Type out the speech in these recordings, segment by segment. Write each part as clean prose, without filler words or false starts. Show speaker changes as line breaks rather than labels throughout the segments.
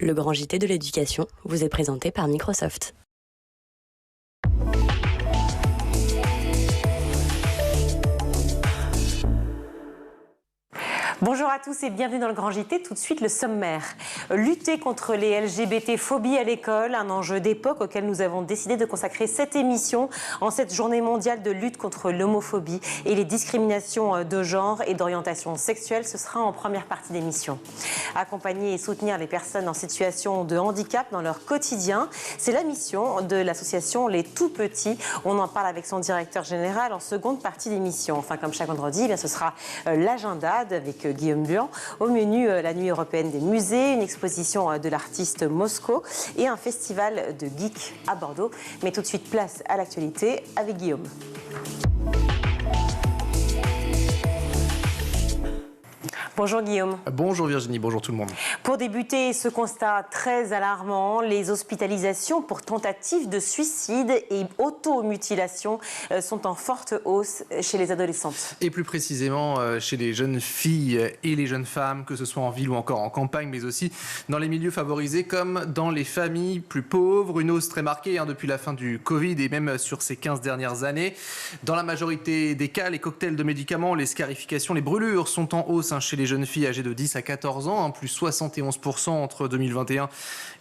Le grand JT de l'éducation vous est présenté par Microsoft.
Bonjour à tous et bienvenue dans le Grand JT. Tout de suite, le sommaire. Lutter contre les LGBT-phobies à l'école, un enjeu d'époque auquel nous avons décidé de consacrer cette émission en cette journée mondiale de lutte contre l'homophobie et les discriminations de genre et d'orientation sexuelle. Ce sera en première partie d'émission. Accompagner et soutenir les personnes en situation de handicap dans leur quotidien, c'est la mission de l'association Les Tout Petits. On en parle avec son directeur général en seconde partie d'émission. Enfin, comme chaque vendredi, ce sera l'agenda avec Guillaume Buan. Au menu, la nuit européenne des musées, une exposition de l'artiste Mosco et un festival de geeks à Bordeaux. Mais tout de suite, place à l'actualité avec Guillaume. Bonjour Guillaume.
Bonjour Virginie, bonjour tout le monde.
Pour débuter, ce constat très alarmant, les hospitalisations pour tentatives de suicide et automutilation sont en forte hausse chez les adolescentes.
Et plus précisément chez les jeunes filles et les jeunes femmes, que ce soit en ville ou encore en campagne, mais aussi dans les milieux favorisés comme dans les familles plus pauvres. Une hausse très marquée depuis la fin du Covid et même sur ces 15 dernières années. Dans la majorité des cas, les cocktails de médicaments, les scarifications, les brûlures sont en hausse chez les jeunes filles âgées de 10 à 14 ans, plus 71% entre 2021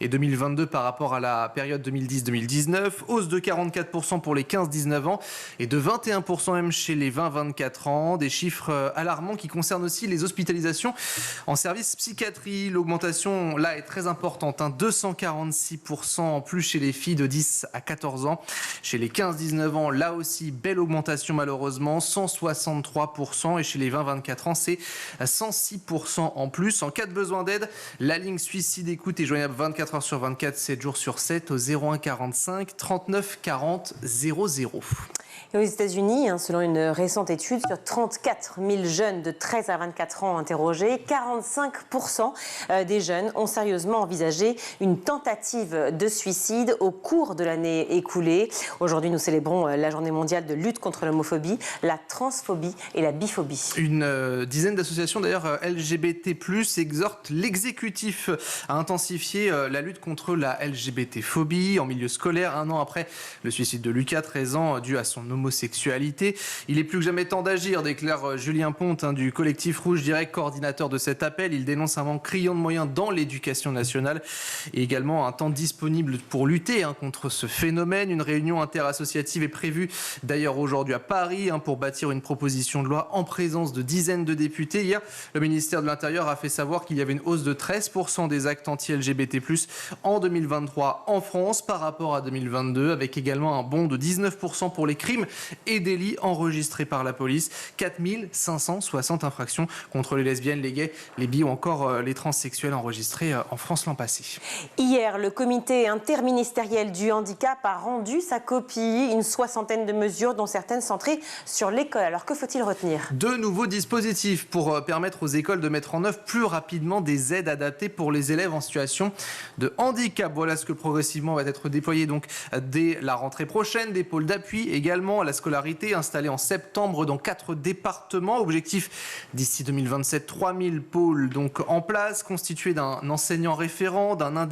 et 2022 par rapport à la période 2010-2019, hausse de 44% pour les 15-19 ans et de 21% même chez les 20-24 ans, des chiffres alarmants qui concernent aussi les hospitalisations en service psychiatrie. L'augmentation là est très importante, 246% en plus chez les filles de 10 à 14 ans, chez les 15-19 ans là aussi belle augmentation malheureusement, 163% et chez les 20-24 ans c'est 106% en plus. En cas de besoin d'aide, la ligne Suicide Écoute est joignable 24 heures sur 24, 7 jours sur 7 au 01 45 39 40 00.
Et aux États-Unis, selon une récente étude, sur 34 000 jeunes de 13 à 24 ans interrogés, 45% des jeunes ont sérieusement envisagé une tentative de suicide au cours de l'année écoulée. Aujourd'hui, nous célébrons la journée mondiale de lutte contre l'homophobie, la transphobie et la biphobie.
Une dizaine d'associations d'ailleurs LGBT+, exhortent l'exécutif à intensifier la lutte contre la LGBT-phobie en milieu scolaire, un an après le suicide de Lucas, 13 ans, dû à son homosexualité. Il est plus que jamais temps d'agir, déclare Julien Ponte du collectif Rouge Direct, coordinateur de cet appel. Il dénonce un manque criant de moyens dans l'éducation nationale et également un temps disponible pour lutter contre ce phénomène. Une réunion interassociative est prévue d'ailleurs aujourd'hui à Paris pour bâtir une proposition de loi en présence de dizaines de députés. Hier, le ministère de l'Intérieur a fait savoir qu'il y avait une hausse de 13% des actes anti-LGBT+ en 2023 en France par rapport à 2022, avec également un bond de 19% pour les crimes et délits enregistrés par la police. 4560 infractions contre les lesbiennes, les gays, les bi ou encore les transsexuels enregistrés en France l'an passé.
Hier, le comité interministériel du handicap a rendu sa copie, une soixantaine de mesures dont certaines centrées sur l'école. Alors que faut-il retenir ?
Deux nouveaux dispositifs pour permettre aux écoles de mettre en œuvre plus rapidement des aides adaptées pour les élèves en situation de handicap. Voilà ce que progressivement va être déployé donc dès la rentrée prochaine. Des pôles d'appui également à la scolarité installés en septembre dans 4 départements. Objectif d'ici 2027, 3000 pôles donc en place, constitués d'un enseignant référent, d'un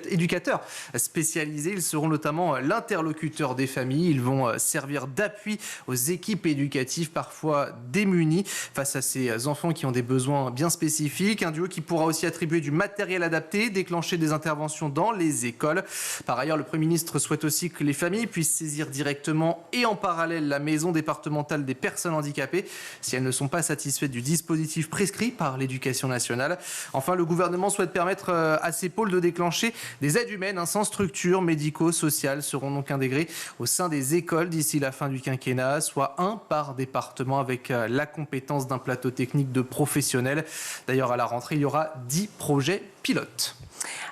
éducateur spécialisé. Ils seront notamment l'interlocuteur des familles. Ils vont servir d'appui aux équipes éducatives parfois démunies face à ces enfants qui ont des besoins bien spécifiques. Un duo qui pourra aussi attribuer du matériel adapté, déclencher des interventions dans les écoles. Par ailleurs, le Premier ministre souhaite aussi que les familles puissent saisir directement et en parallèle la maison départementale des personnes handicapées si elles ne sont pas satisfaites du dispositif prescrit par l'éducation nationale. Enfin, le gouvernement souhaite permettre à ces pôles de déclencher des aides humaines sans structure, médico-sociales seront donc intégrés au sein des écoles d'ici la fin du quinquennat, soit un par département avec la compétence d'un plateau technique de professionnels. D'ailleurs, à la rentrée, il y aura 10 projets pilotes.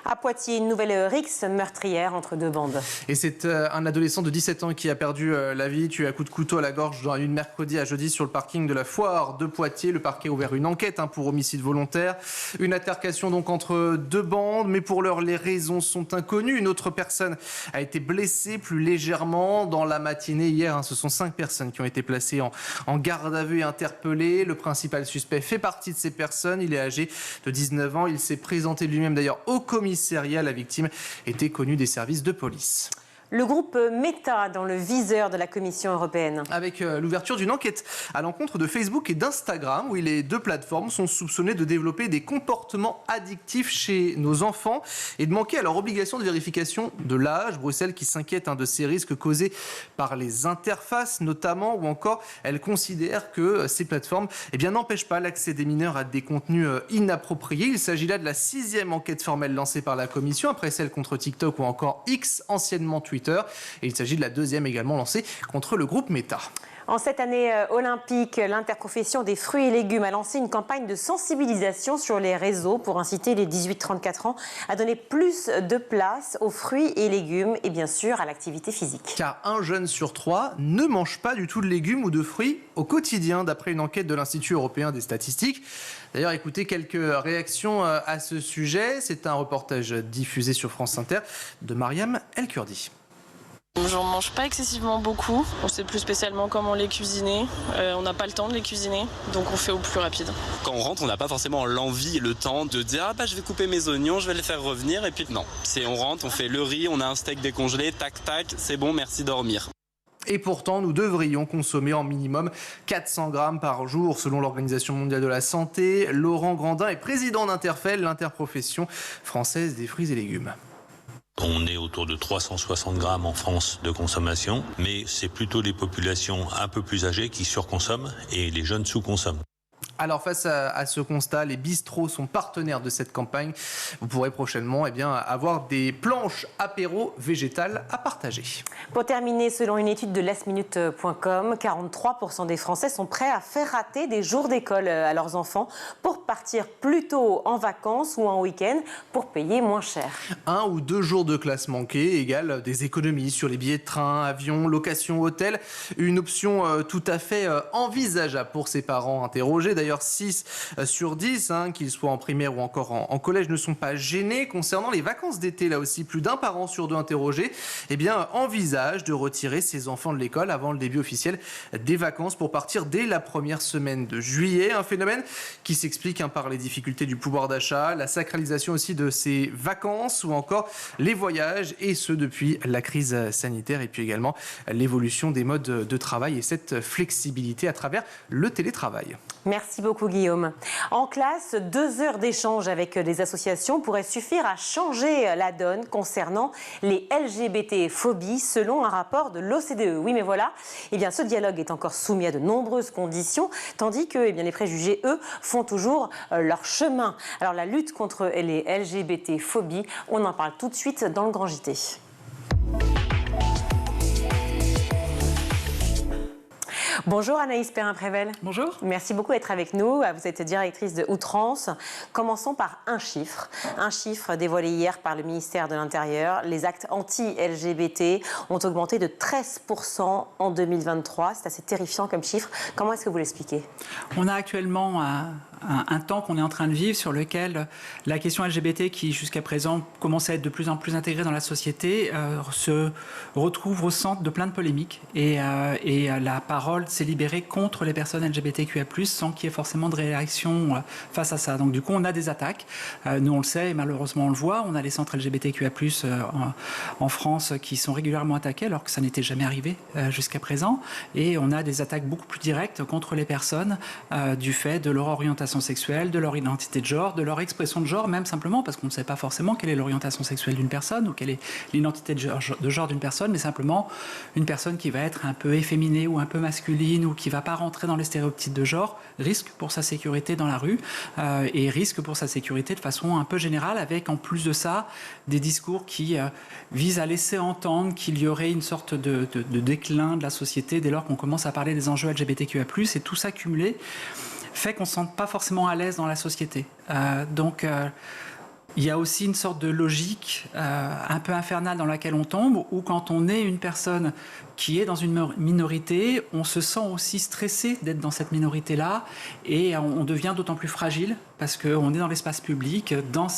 À Poitiers, une nouvelle rixe meurtrière entre deux bandes.
Et c'est un adolescent de 17 ans qui a perdu la vie, tué à coups de couteau à la gorge dans une mercredi à jeudi sur le parking de la foire de Poitiers. Le parquet a ouvert une enquête pour homicide volontaire. Une altercation donc entre deux bandes, mais pour l'heure, les raisons sont inconnues. Une autre personne a été blessée plus légèrement dans la matinée hier. Ce sont 5 personnes qui ont été placées en garde à vue et interpellées. Le principal suspect fait partie de ces personnes. Il est âgé de 19 ans. Il s'est présenté lui-même d'ailleurs au commissariat commissariat. La victime était connue des services de police.
Le groupe Meta dans le viseur de la Commission européenne.
Avec l'ouverture d'une enquête à l'encontre de Facebook et d'Instagram, où les deux plateformes sont soupçonnées de développer des comportements addictifs chez nos enfants et de manquer à leur obligation de vérification de l'âge. Bruxelles qui s'inquiète de ces risques causés par les interfaces notamment, ou encore elle considère que ces plateformes n'empêchent pas l'accès des mineurs à des contenus inappropriés. Il s'agit là de la 6e enquête formelle lancée par la Commission, après celle contre TikTok ou encore X, anciennement Twitter. Et il s'agit de la 2e également lancée contre le groupe Meta.
En cette année olympique, l'interprofession des fruits et légumes a lancé une campagne de sensibilisation sur les réseaux pour inciter les 18-34 ans à donner plus de place aux fruits et légumes et bien sûr à l'activité physique.
Car un jeune sur 3 ne mange pas du tout de légumes ou de fruits au quotidien, d'après une enquête de l'Institut européen des statistiques. D'ailleurs, écoutez quelques réactions à ce sujet. C'est un reportage diffusé sur France Inter de Mariam El-Kurdi.
J'en mange pas excessivement beaucoup. On sait plus spécialement comment les cuisiner. On n'a pas le temps de les cuisiner, donc on fait au plus rapide.
Quand on rentre, on n'a pas forcément l'envie et le temps de dire je vais couper mes oignons, je vais les faire revenir. Et puis non, on rentre, on fait le riz, on a un steak décongelé, tac tac, c'est bon, merci, dormir.
Et pourtant, nous devrions consommer en minimum 400 grammes par jour, selon l'Organisation mondiale de la santé. Laurent Grandin est président d'Interfel, l'interprofession française des fruits et légumes.
On est autour de 360 grammes en France de consommation, mais c'est plutôt les populations un peu plus âgées qui surconsomment et les jeunes sous-consomment.
Alors face à ce constat, les bistrots sont partenaires de cette campagne. Vous pourrez prochainement avoir des planches apéro végétales à partager.
Pour terminer, selon une étude de lastminute.com, 43% des Français sont prêts à faire rater des jours d'école à leurs enfants pour partir plus tôt en vacances ou en week-end pour payer moins cher.
1 ou 2 jours de classe manquée égale des économies sur les billets de train, avion, location, hôtel. Une option tout à fait envisageable pour ses parents interrogés. D'ailleurs, 6 sur 10, qu'ils soient en primaire ou encore en collège, ne sont pas gênés. Concernant les vacances d'été, là aussi, plus d'un parent sur 2 interrogés envisage de retirer ses enfants de l'école avant le début officiel des vacances pour partir dès la première semaine de juillet. Un phénomène qui s'explique par les difficultés du pouvoir d'achat, la sacralisation aussi de ces vacances ou encore les voyages, et ce depuis la crise sanitaire, et puis également l'évolution des modes de travail et cette flexibilité à travers le télétravail.
Merci beaucoup Guillaume. En classe, 2 heures d'échange avec les associations pourraient suffire à changer la donne concernant les LGBT-phobies selon un rapport de l'OCDE. Oui mais voilà, ce dialogue est encore soumis à de nombreuses conditions, tandis que les préjugés, eux, font toujours leur chemin. Alors la lutte contre les LGBT-phobies, on en parle tout de suite dans le Grand JT. Bonjour Anaïs Perrin-Prével.
Bonjour.
Merci beaucoup d'être avec nous. Vous êtes directrice de Outrance. Commençons par un chiffre. Un chiffre dévoilé hier par le ministère de l'Intérieur. Les actes anti-LGBT ont augmenté de 13% en 2023. C'est assez terrifiant comme chiffre. Comment est-ce que vous l'expliquez ?
On a actuellement un temps qu'on est en train de vivre sur lequel la question LGBT, qui jusqu'à présent commençait à être de plus en plus intégrée dans la société, se retrouve au centre de plein de polémiques. Et la parole s'est libérée contre les personnes LGBTQIA+, sans qu'il y ait forcément de réaction face à ça. Donc du coup, on a des attaques. Nous, on le sait et malheureusement, on le voit. On a les centres LGBTQIA+, en France qui sont régulièrement attaqués, alors que ça n'était jamais arrivé jusqu'à présent. Et on a des attaques beaucoup plus directes contre les personnes du fait de leur orientation sexuelle, de leur identité de genre, de leur expression de genre, même simplement parce qu'on ne sait pas forcément quelle est l'orientation sexuelle d'une personne ou quelle est l'identité de genre d'une personne, mais simplement une personne qui va être un peu efféminée ou un peu masculine ou qui ne va pas rentrer dans les stéréotypes de genre risque pour sa sécurité dans la rue et risque pour sa sécurité de façon un peu générale, avec en plus de ça des discours qui visent à laisser entendre qu'il y aurait une sorte de déclin de la société dès lors qu'on commence à parler des enjeux LGBTQIA+, et tout ça cumulé fait qu'on ne se sente pas forcément à l'aise dans la société. Il y a aussi une sorte de logique un peu infernale dans laquelle on tombe, où quand on est une personne qui est dans une minorité, on se sent aussi stressé d'être dans cette minorité-là, et on devient d'autant plus fragile parce qu'on est dans l'espace public, dans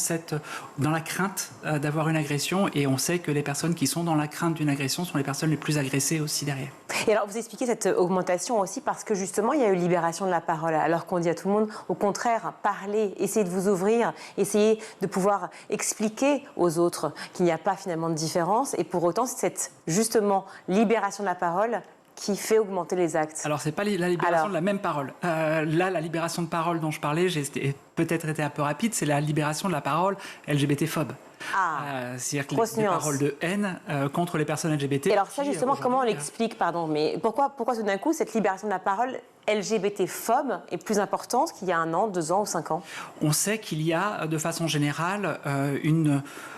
la crainte d'avoir une agression, et on sait que les personnes qui sont dans la crainte d'une agression sont les personnes les plus agressées aussi derrière.
Et alors, vous expliquez cette augmentation aussi parce que justement, il y a eu libération de la parole, alors qu'on dit à tout le monde, au contraire, parlez, essayez de vous ouvrir, essayez de pouvoir expliquer aux autres qu'il n'y a pas finalement de différence, et pour autant, c'est cette, justement, libération de la parole qui fait augmenter les actes.
Alors, c'est pas la libération de la même parole. Là, la libération de parole dont je parlais, j'ai peut-être été un peu rapide, c'est la libération de la parole LGBT-phobe. C'est-à-dire que les paroles de haine contre les personnes LGBT.
Et alors ça, justement, comment on l'explique, pardon, mais pourquoi tout d'un coup, cette libération de la parole LGBT-phobe est plus importante qu'il y a 1 an, 2 ans ou 5 ans?
On sait qu'il y a, de façon générale,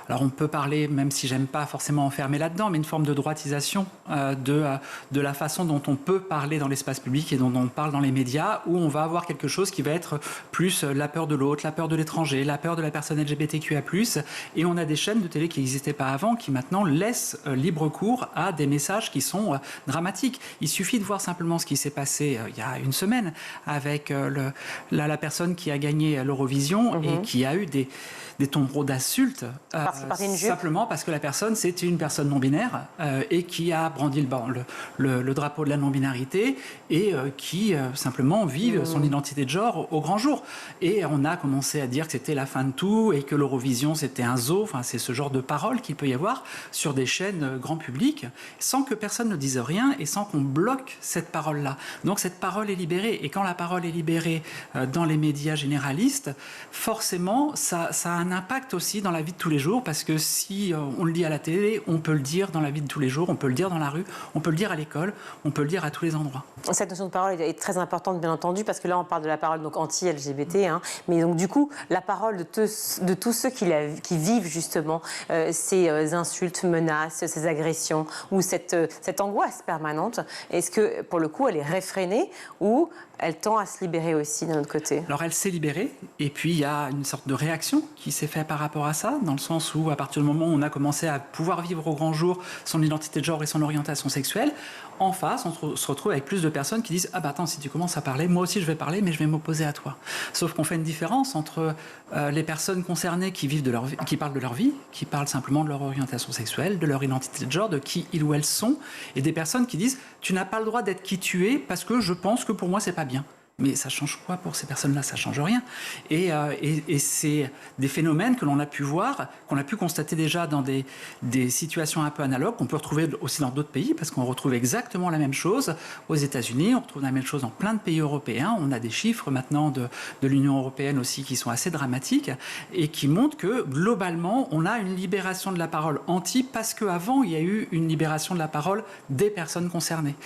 alors on peut parler, même si j'aime pas forcément enfermer là-dedans, mais une forme de droitisation de la façon dont on peut parler dans l'espace public et dont on parle dans les médias, où on va avoir quelque chose qui va être plus la peur de l'autre, la peur de l'étranger, la peur de la personne LGBTQIA+, et on a des chaînes de télé qui n'existaient pas avant, qui maintenant laissent libre cours à des messages qui sont dramatiques. Il suffit de voir simplement ce qui s'est passé il y a 1 semaine avec la personne qui a gagné l'Eurovision et qui a eu des tombereaux d'insultes simplement parce que la personne c'était une personne non binaire et qui a brandi le drapeau de la non-binarité et qui simplement vit son identité de genre au grand jour. Et on a commencé à dire que c'était la fin de tout et que l'Eurovision c'était un zoo. Enfin, c'est ce genre de paroles qu'il peut y avoir sur des chaînes grand public sans que personne ne dise rien et sans qu'on bloque cette parole-là. Donc cette parole est libérée, et quand la parole est libérée dans les médias généralistes, forcément ça a un impact aussi dans la vie de tous les jours, parce que si on le dit à la télé, on peut le dire dans la vie de tous les jours, on peut le dire dans la rue, on peut le dire à l'école, on peut le dire à tous les endroits.
Cette notion de parole est très importante, bien entendu, parce que là on parle de la parole donc anti-LGBT, mais donc du coup la parole de tous ceux qui vivent justement ces insultes, menaces, ces agressions ou cette angoisse permanente, est-ce que pour le coup elle est réfrénée ou elle tend à se libérer aussi d'un autre côté?
Alors elle s'est libérée, et puis il y a une sorte de réaction qui s'est faite par rapport à ça, dans le sens où à partir du moment où on a commencé à pouvoir vivre au grand jour son identité de genre et son orientation sexuelle, en face on se retrouve avec plus de personnes qui disent « Ah bah attends, si tu commences à parler, moi aussi je vais parler, mais je vais m'opposer à toi ». Sauf qu'on fait une différence entre les personnes concernées qui parlent de leur vie, qui parlent simplement de leur orientation sexuelle, de leur identité de genre, de qui ils ou elles sont, et des personnes qui disent « Tu n'as pas le droit d'être qui tu es parce que je pense que pour moi c'est pas bien ». Mais ça change quoi pour ces personnes-là? Ça change rien. Et c'est des phénomènes que l'on a pu voir, qu'on a pu constater déjà dans des situations un peu analogues, qu'on peut retrouver aussi dans d'autres pays, parce qu'on retrouve exactement la même chose aux États-Unis, on retrouve la même chose dans plein de pays européens. On a des chiffres maintenant de l'Union européenne aussi qui sont assez dramatiques et qui montrent que globalement, on a une libération de la parole anti, parce qu'avant, il y a eu une libération de la parole des personnes concernées.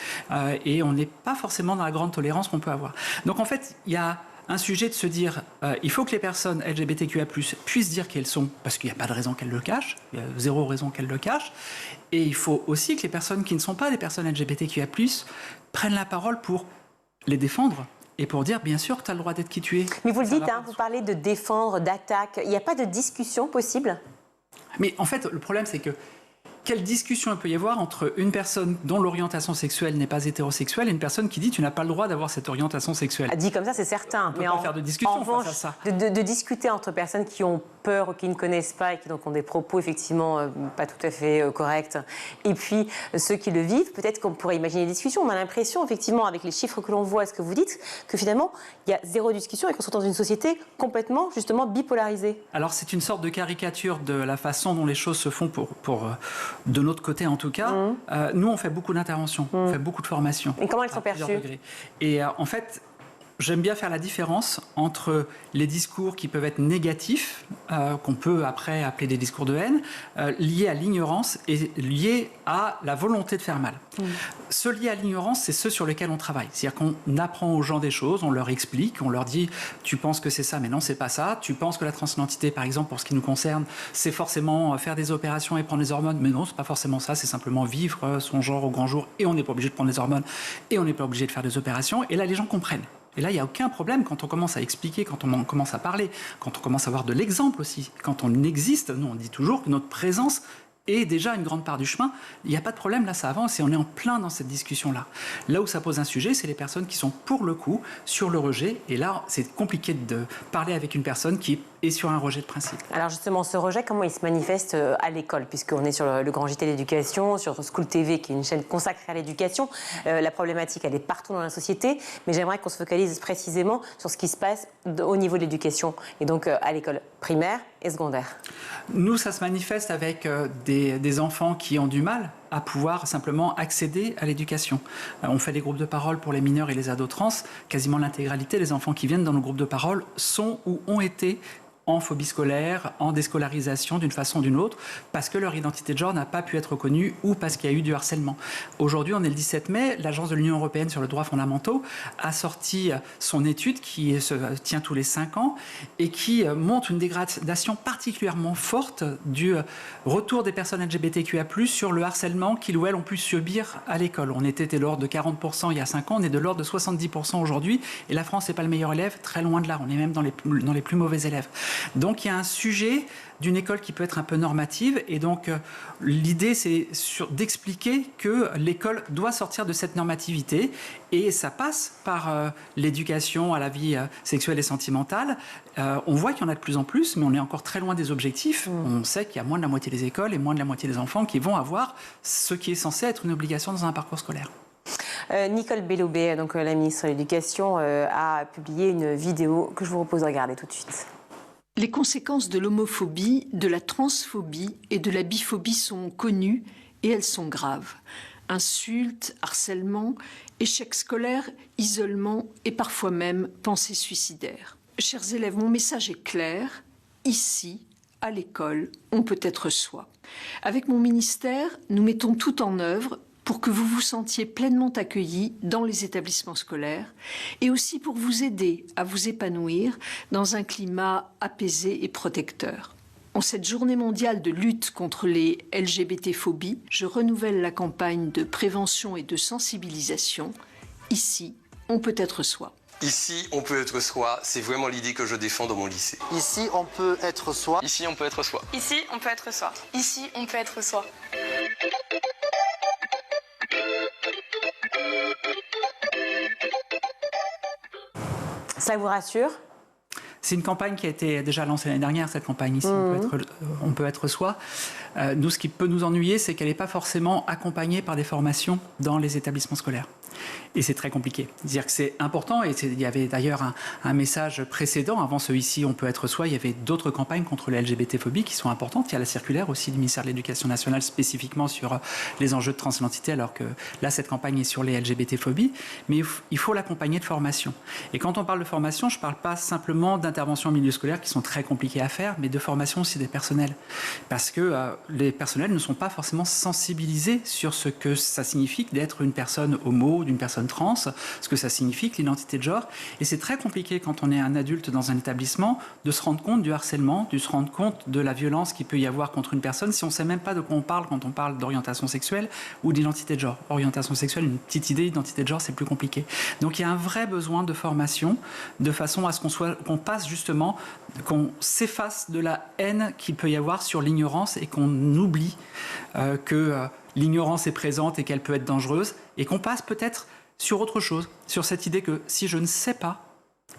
Et on n'est pas forcément dans la grande tolérance qu'on peut avoir. Donc en fait, il y a un sujet de se dire il faut que les personnes LGBTQIA+, puissent dire qui elles sont, parce qu'il n'y a pas de raison qu'elles le cachent, il y a 0 raison qu'elles le cachent, et il faut aussi que les personnes qui ne sont pas des personnes LGBTQIA+, prennent la parole pour les défendre, et pour dire, bien sûr, que tu as le droit d'être qui tu es.
Mais vous le dites, vous parlez de défendre, d'attaque, il n'y a pas de discussion possible?
Mais en fait, le problème, c'est que quelle discussion il peut y avoir entre une personne dont l'orientation sexuelle n'est pas hétérosexuelle et une personne qui dit tu n'as pas le droit d'avoir cette orientation sexuelle?
Dit comme ça, c'est certain.
On peut pas faire de discussion face à ça.
De discuter entre personnes qui ont peur ou qui ne connaissent pas et qui donc ont des propos effectivement pas tout à fait corrects, et puis ceux qui le vivent, peut-être qu'on pourrait imaginer des discussions. On a l'impression, effectivement, avec les chiffres que l'on voit, est-ce que vous dites que finalement il y a 0 discussion et qu'on se retrouve dans une société complètement justement bipolarisée? Alors
c'est une sorte de caricature de la façon dont les choses se font de notre côté en tout cas. Nous on fait beaucoup d'interventions, on fait beaucoup de formations.
Et comment elles sont perçues?
Et en fait, j'aime bien faire la différence entre les discours qui peuvent être négatifs, qu'on peut après appeler des discours de haine, liés à l'ignorance et liés à la volonté de faire mal. Ceux liés à l'ignorance, c'est ceux sur lesquels on travaille. C'est-à-dire qu'on apprend aux gens des choses, on leur explique, on leur dit « tu penses que c'est ça, mais non, c'est pas ça. Tu penses que la transidentité, par exemple, pour ce qui nous concerne, c'est forcément faire des opérations et prendre des hormones. Mais non, c'est pas forcément ça, c'est simplement vivre son genre au grand jour et on n'est pas obligé de prendre des hormones et on n'est pas obligé de faire des opérations. » Et là, les gens comprennent. Et là, il n'y a aucun problème quand on commence à expliquer, quand on commence à parler, quand on commence à avoir de l'exemple aussi. Quand on existe, nous, on dit toujours que notre présence est déjà une grande part du chemin. Il n'y a pas de problème, là ça avance et on est en plein dans cette discussion-là. Là où ça pose un sujet, c'est les personnes qui sont pour le coup sur le rejet. Et là, c'est compliqué de parler avec une personne qui est sur un rejet de principe.
Alors justement, ce rejet, comment il se manifeste à l'école? Puisqu'on est sur le Grand JT de l'éducation, sur School TV, qui est une chaîne consacrée à l'éducation. La problématique, elle est partout dans la société. Mais j'aimerais qu'on se focalise précisément sur ce qui se passe au niveau de l'éducation. Et donc à l'école primaire et secondaire.
Nous, ça se manifeste avec des enfants qui ont du mal à pouvoir simplement accéder à l'éducation. On fait des groupes de parole pour les mineurs et les ados trans. Quasiment l'intégralité des enfants qui viennent dans nos groupes de parole sont ou ont été en phobie scolaire, en déscolarisation d'une façon ou d'une autre, parce que leur identité de genre n'a pas pu être reconnue ou parce qu'il y a eu du harcèlement. Aujourd'hui, on est le 17 mai, l'Agence de l'Union européenne sur le droit fondamentaux a sorti son étude qui se tient tous les 5 ans et qui montre une dégradation particulièrement forte du retour des personnes LGBTQIA+, sur le harcèlement qu'ils ou elles ont pu subir à l'école. On était de l'ordre de 40% il y a 5 ans, on est de l'ordre de 70% aujourd'hui, et la France n'est pas le meilleur élève, très loin de là, on est même dans les plus mauvais élèves. Donc il y a un sujet d'une école qui peut être un peu normative et donc l'idée c'est d'expliquer que l'école doit sortir de cette normativité et ça passe par l'éducation à la vie sexuelle et sentimentale. On voit qu'il y en a de plus en plus mais on est encore très loin des objectifs. On sait qu'il y a moins de la moitié des écoles et moins de la moitié des enfants qui vont avoir ce qui est censé être une obligation dans un parcours scolaire.
Nicole Belloubet, donc la ministre de l'Éducation, a publié une vidéo que je vous propose de regarder tout de suite.
Les conséquences de l'homophobie, de la transphobie et de la biphobie sont connues et elles sont graves. Insultes, harcèlement, échecs scolaires, isolement et parfois même pensées suicidaires. Chers élèves, mon message est clair. Ici, à l'école, on peut être soi. Avec mon ministère, nous mettons tout en œuvre pour que vous vous sentiez pleinement accueillis dans les établissements scolaires et aussi pour vous aider à vous épanouir dans un climat apaisé et protecteur. En cette journée mondiale de lutte contre les LGBT-phobies, je renouvelle la campagne de prévention et de sensibilisation. Ici, on peut être soi.
Ici, on peut être soi, c'est vraiment l'idée que je défends dans mon lycée.
Ici, on peut être soi.
Ici, on peut être soi.
Ici, on peut être soi. Ici, on peut être soi.
Ça vous rassure ?
C'est une campagne qui a été déjà lancée l'année dernière, cette campagne ici, on peut être soi. Nous, ce qui peut nous ennuyer, c'est qu'elle n'est pas forcément accompagnée par des formations dans les établissements scolaires. Et c'est très compliqué. C'est-à-dire que c'est important, et il y avait d'ailleurs un message précédent, avant ce Ici, on peut être soi, il y avait d'autres campagnes contre les LGBT-phobies qui sont importantes. Il y a la circulaire aussi du ministère de l'Éducation nationale spécifiquement sur les enjeux de transidentité, alors que là, cette campagne est sur les LGBT-phobies. Mais il faut l'accompagner de formation. Et quand on parle de formation, je ne parle pas simplement d'interventions en milieu scolaire qui sont très compliquées à faire, mais de formation aussi des personnels. Parce que les personnels ne sont pas forcément sensibilisés sur ce que ça signifie d'être une personne homo, d'une personne trans, ce que ça signifie, que l'identité de genre. Et c'est très compliqué quand on est un adulte dans un établissement de se rendre compte du harcèlement, de se rendre compte de la violence qu'il peut y avoir contre une personne si on ne sait même pas de quoi on parle quand on parle d'orientation sexuelle ou d'identité de genre. Orientation sexuelle, une petite idée, identité de genre, c'est plus compliqué. Donc il y a un vrai besoin de formation de façon à ce qu'on passe justement, qu'on s'efface de la haine qu'il peut y avoir sur l'ignorance et qu'on oublie que l'ignorance est présente et qu'elle peut être dangereuse et qu'on passe peut-être sur autre chose, sur cette idée que si je ne sais pas,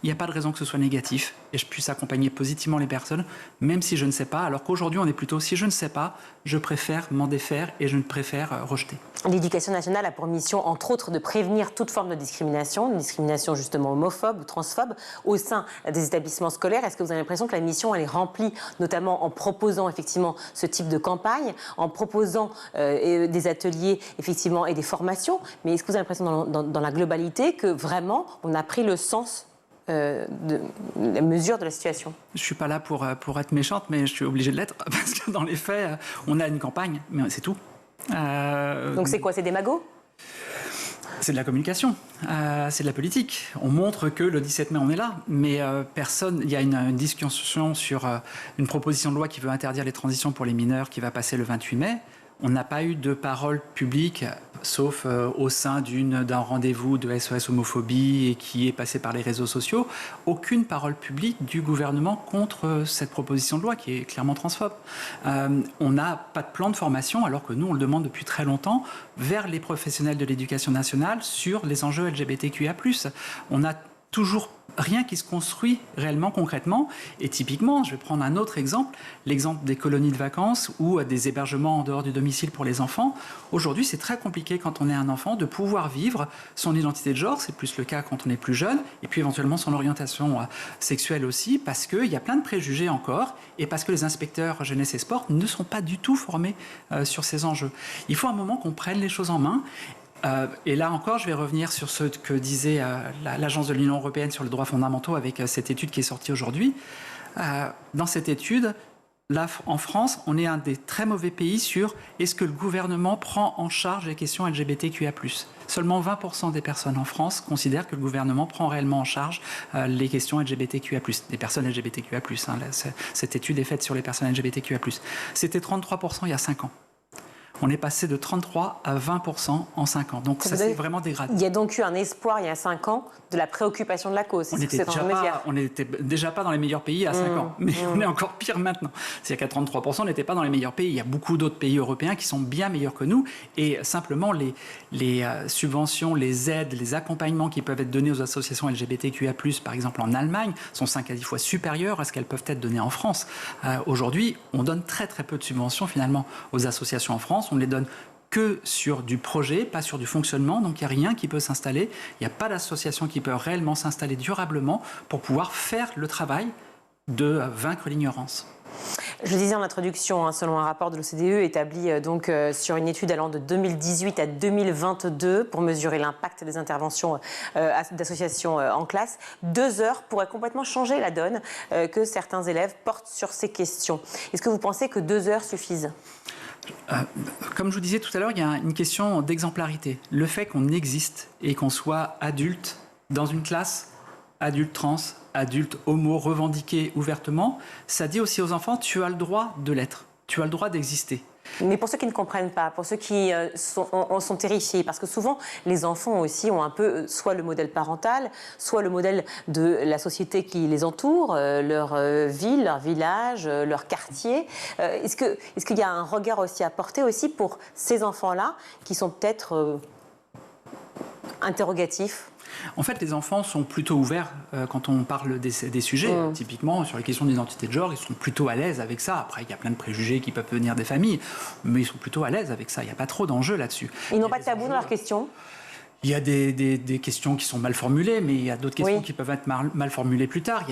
il n'y a pas de raison que ce soit négatif et je puisse accompagner positivement les personnes, même si je ne sais pas, alors qu'aujourd'hui on est plutôt si je ne sais pas, je préfère m'en défaire et je ne préfère rejeter.
L'Éducation nationale a pour mission, entre autres, de prévenir toute forme de discrimination, une discrimination justement homophobe ou transphobe, au sein des établissements scolaires. Est-ce que vous avez l'impression que la mission elle est remplie, notamment en proposant effectivement ce type de campagne, en proposant des ateliers effectivement et des formations, mais est-ce que vous avez l'impression dans la globalité que vraiment on a pris le sens de la mesure de la situation?
Je ne suis pas là pour être méchante, mais je suis obligée de l'être, parce que dans les faits, on a une campagne, mais c'est tout.
Donc c'est quoi? C'est des magots?
C'est de la communication, c'est de la politique. On montre que le 17 mai, on est là, mais personne... Il y a une discussion sur une proposition de loi qui veut interdire les transitions pour les mineurs qui va passer le 28 mai. on n'a pas eu de parole publique, sauf au sein d'un rendez-vous de SOS Homophobie et qui est passé par les réseaux sociaux. Aucune parole publique du gouvernement contre cette proposition de loi qui est clairement transphobe. On n'a pas de plan de formation, alors que nous, on le demande depuis très longtemps, vers les professionnels de l'éducation nationale sur les enjeux LGBTQIA+. On a toujours rien qui se construit réellement, concrètement. Et typiquement, je vais prendre un autre exemple, l'exemple des colonies de vacances ou des hébergements en dehors du domicile pour les enfants. Aujourd'hui, c'est très compliqué quand on est un enfant de pouvoir vivre son identité de genre, c'est plus le cas quand on est plus jeune, et puis éventuellement son orientation sexuelle aussi, parce qu'il y a plein de préjugés encore, et parce que les inspecteurs jeunesse et sport ne sont pas du tout formés sur ces enjeux. Il faut un moment qu'on prenne les choses en main. Et là encore, je vais revenir sur ce que disait l'Agence de l'Union européenne sur les droits fondamentaux avec cette étude qui est sortie aujourd'hui. Dans cette étude, là, en France, on est un des très mauvais pays sur est-ce que le gouvernement prend en charge les questions LGBTQIA+. Seulement 20% des personnes en France considèrent que le gouvernement prend réellement en charge les questions LGBTQIA+, des personnes LGBTQIA+. Cette étude est faite sur les personnes LGBTQIA+. C'était 33% il y a 5 ans. On est passé de 33 à 20% en 5 ans. Donc ça s'est vraiment dégradé.
Il y a donc eu un espoir il y a 5 ans de la préoccupation de la cause.
On n'était déjà pas dans les meilleurs pays à 5 ans, mais on est encore pire maintenant. C'est-à-dire qu'à 33%, on n'était pas dans les meilleurs pays. Il y a beaucoup d'autres pays européens qui sont bien meilleurs que nous. Et simplement, les subventions, les aides, les accompagnements qui peuvent être donnés aux associations LGBTQIA+, par exemple en Allemagne, sont 5 à 10 fois supérieurs à ce qu'elles peuvent être données en France. Aujourd'hui, on donne très très peu de subventions finalement aux associations en France. On ne les donne que sur du projet, pas sur du fonctionnement. Donc il n'y a rien qui peut s'installer. Il n'y a pas d'association qui peut réellement s'installer durablement pour pouvoir faire le travail de vaincre l'ignorance.
Je le disais en introduction, selon un rapport de l'OCDE établi sur une étude allant de 2018 à 2022 pour mesurer l'impact des interventions d'associations en classe, 2 heures pourraient complètement changer la donne que certains élèves portent sur ces questions. Est-ce que vous pensez que 2 heures suffisent ?
Comme je vous disais tout à l'heure, il y a une question d'exemplarité. Le fait qu'on existe et qu'on soit adulte dans une classe, adulte trans, adulte homo, revendiqué ouvertement, ça dit aussi aux enfants, tu as le droit de l'être, tu as le droit d'exister.
Mais pour ceux qui ne comprennent pas, pour ceux qui sont terrifiés, parce que souvent les enfants aussi ont un peu soit le modèle parental, soit le modèle de la société qui les entoure, leur ville, leur village, leur quartier. Est-ce qu'il y a un regard aussi à porter aussi pour ces enfants-là qui sont peut-être interrogatifs ?
En fait, les enfants sont plutôt ouverts quand on parle des sujets. Typiquement, sur les questions d'identité de genre, ils sont plutôt à l'aise avec ça. Après, il y a plein de préjugés qui peuvent venir des familles, mais ils sont plutôt à l'aise avec ça. Il n'y a pas trop d'enjeux là-dessus.
Ils n'ont pas de tabou dans leurs questions ?
Il y a des questions qui sont mal formulées, mais il y a d'autres questions qui peuvent être mal formulées plus tard.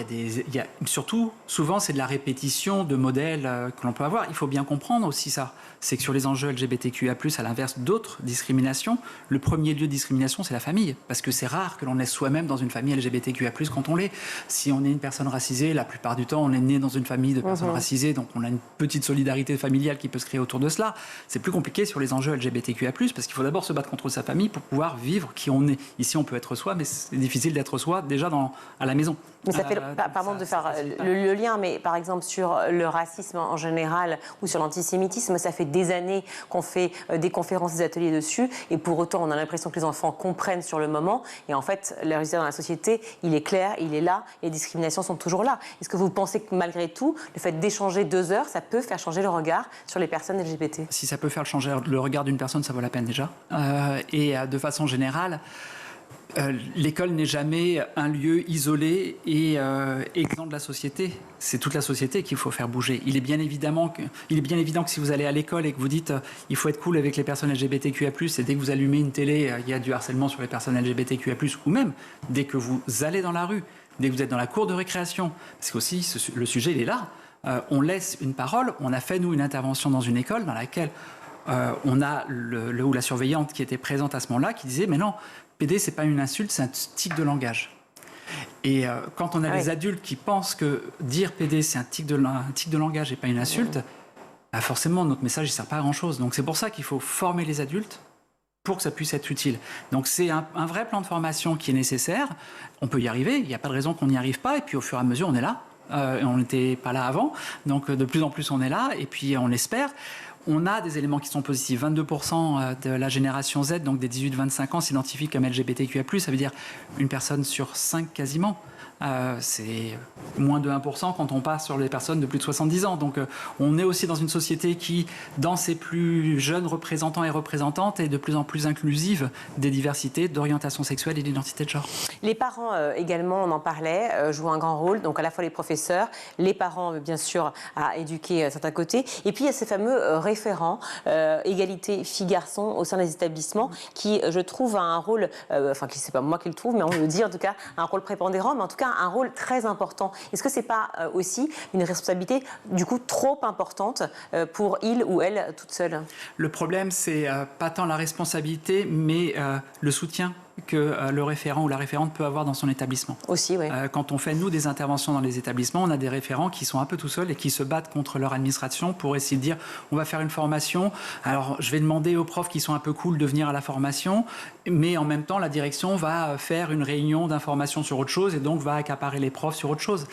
Surtout, souvent, c'est de la répétition de modèles que l'on peut avoir. Il faut bien comprendre aussi ça. C'est que sur les enjeux LGBTQIA+, à l'inverse d'autres discriminations, le premier lieu de discrimination, c'est la famille. Parce que c'est rare que l'on est soi-même dans une famille LGBTQIA+, quand on l'est. Si on est une personne racisée, la plupart du temps, on est né dans une famille de personnes racisées, donc on a une petite solidarité familiale qui peut se créer autour de cela. C'est plus compliqué sur les enjeux LGBTQIA+, parce qu'il faut d'abord se battre contre sa famille pour pouvoir vivre qui on est. Ici, on peut être soi, mais c'est difficile d'être soi déjà à la maison.
Mais ça fait, pardon de faire le lien, mais par exemple sur le racisme en général ou sur l'antisémitisme, ça fait des années qu'on fait des conférences, des ateliers dessus, et pour autant on a l'impression que les enfants comprennent sur le moment, et en fait le résultat dans la société, il est clair, il est là, et les discriminations sont toujours là. Est-ce que vous pensez que malgré tout, le fait d'échanger 2 heures, ça peut faire changer le regard sur les personnes LGBT ? Si ça peut faire changer le regard d'une personne, ça vaut la peine déjà. Et de façon générale, l'école n'est jamais un lieu isolé et exempt de la société. C'est toute la société qu'il faut faire bouger. Il est bien évident que si vous allez à l'école et que vous dites il faut être cool avec les personnes LGBTQIA+, et dès que vous allumez une télé, il y a du harcèlement sur les personnes LGBTQIA+, ou même dès que vous allez dans la rue, dès que vous êtes dans la cour de récréation, parce qu'aussi le sujet il est là, on laisse une parole. On a fait nous une intervention dans une école dans laquelle on a la surveillante qui était présente à ce moment-là qui disait mais non, PD, c'est pas une insulte, c'est un tic de langage. Et quand on a les adultes qui pensent que dire PD, c'est un tic de langage et pas une insulte, forcément, notre message ne sert pas à grand-chose. Donc c'est pour ça qu'il faut former les adultes pour que ça puisse être utile. Donc c'est un vrai plan de formation qui est nécessaire. On peut y arriver, il n'y a pas de raison qu'on n'y arrive pas. Et puis au fur et à mesure, on est là.
On n'était pas là avant. Donc, de plus en plus, on est là. Et puis, on l'espère. On a des éléments qui sont positifs. 22% de la génération Z, donc des 18-25 ans, s'identifient comme LGBTQIA+. Ça veut dire une personne sur 5 quasiment. C'est moins de 1% quand on passe sur les personnes de plus de 70 ans. Donc on est aussi dans une société qui, dans ses plus jeunes représentants et représentantes, est de plus en plus inclusive des diversités d'orientation sexuelle et d'identité de genre.
Les parents également, on en parlait, jouent un grand rôle. Donc à la fois les professeurs, les parents bien sûr à éduquer certains côtés. Et puis il y a ces fameux référents égalité filles-garçons au sein des établissements qui, je trouve, a un rôle, enfin c'est pas moi qui le trouve, mais on le dit en tout cas, un rôle prépondérant, mais en tout cas un rôle très important. Est-ce que c'est pas aussi une responsabilité du coup trop importante pour il ou elle toute seule?
Le problème, c'est pas tant la responsabilité, mais le soutien que le référent ou la référente peut avoir dans son établissement.
Aussi, oui.
Quand on fait, nous, des interventions dans les établissements, on a des référents qui sont un peu tout seuls et qui se battent contre leur administration pour essayer de dire on va faire une formation, alors je vais demander aux profs qui sont un peu cool de venir à la formation, mais en même temps, la direction va faire une réunion d'information sur autre chose et donc va accaparer les profs sur autre chose.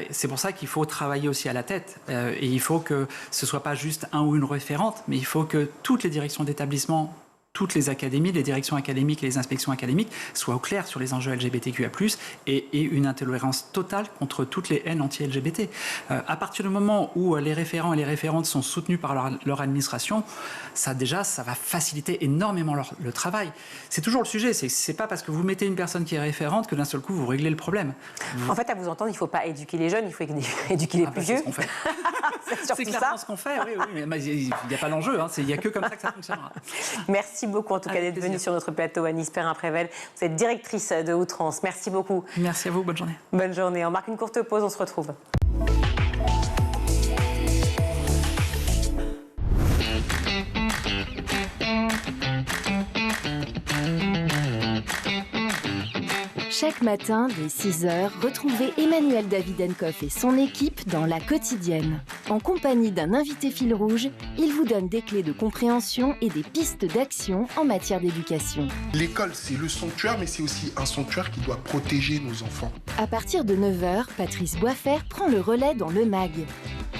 C'est pour ça qu'il faut travailler aussi à la tête et il faut que ce ne soit pas juste un ou une référente, mais il faut que toutes les directions d'établissement, toutes les académies, les directions académiques et les inspections académiques soient au clair sur les enjeux LGBTQIA+, et une intolérance totale contre toutes les haines anti-LGBT. À partir du moment où les référents et les référentes sont soutenus par leur administration, ça va faciliter énormément le travail. C'est toujours le sujet, c'est pas parce que vous mettez une personne qui est référente que d'un seul coup vous réglez le problème.
En fait, à vous entendre, il ne faut pas éduquer les jeunes, il faut éduquer les plus vieux.
C'est ce qu'on fait.
c'est
clairement ce qu'on fait, oui, mais il n'y a pas d'enjeu, il n'y a que comme ça que ça fonctionnera.
Merci beaucoup en tout cas d'être venue sur notre plateau, Anis Perrin-Prével. Vous êtes directrice de Outrance. Merci beaucoup.
Merci à vous, bonne journée.
Bonne journée. On marque une courte pause, on se retrouve.
Chaque matin, dès 6h, retrouvez Emmanuel Davidenkoff et son équipe dans La Quotidienne. En compagnie d'un invité fil rouge, il vous donne des clés de compréhension et des pistes d'action en matière d'éducation.
L'école, c'est le sanctuaire, mais c'est aussi un sanctuaire qui doit protéger nos enfants.
À partir de 9h, Patrice Boisfer prend le relais dans le MAG.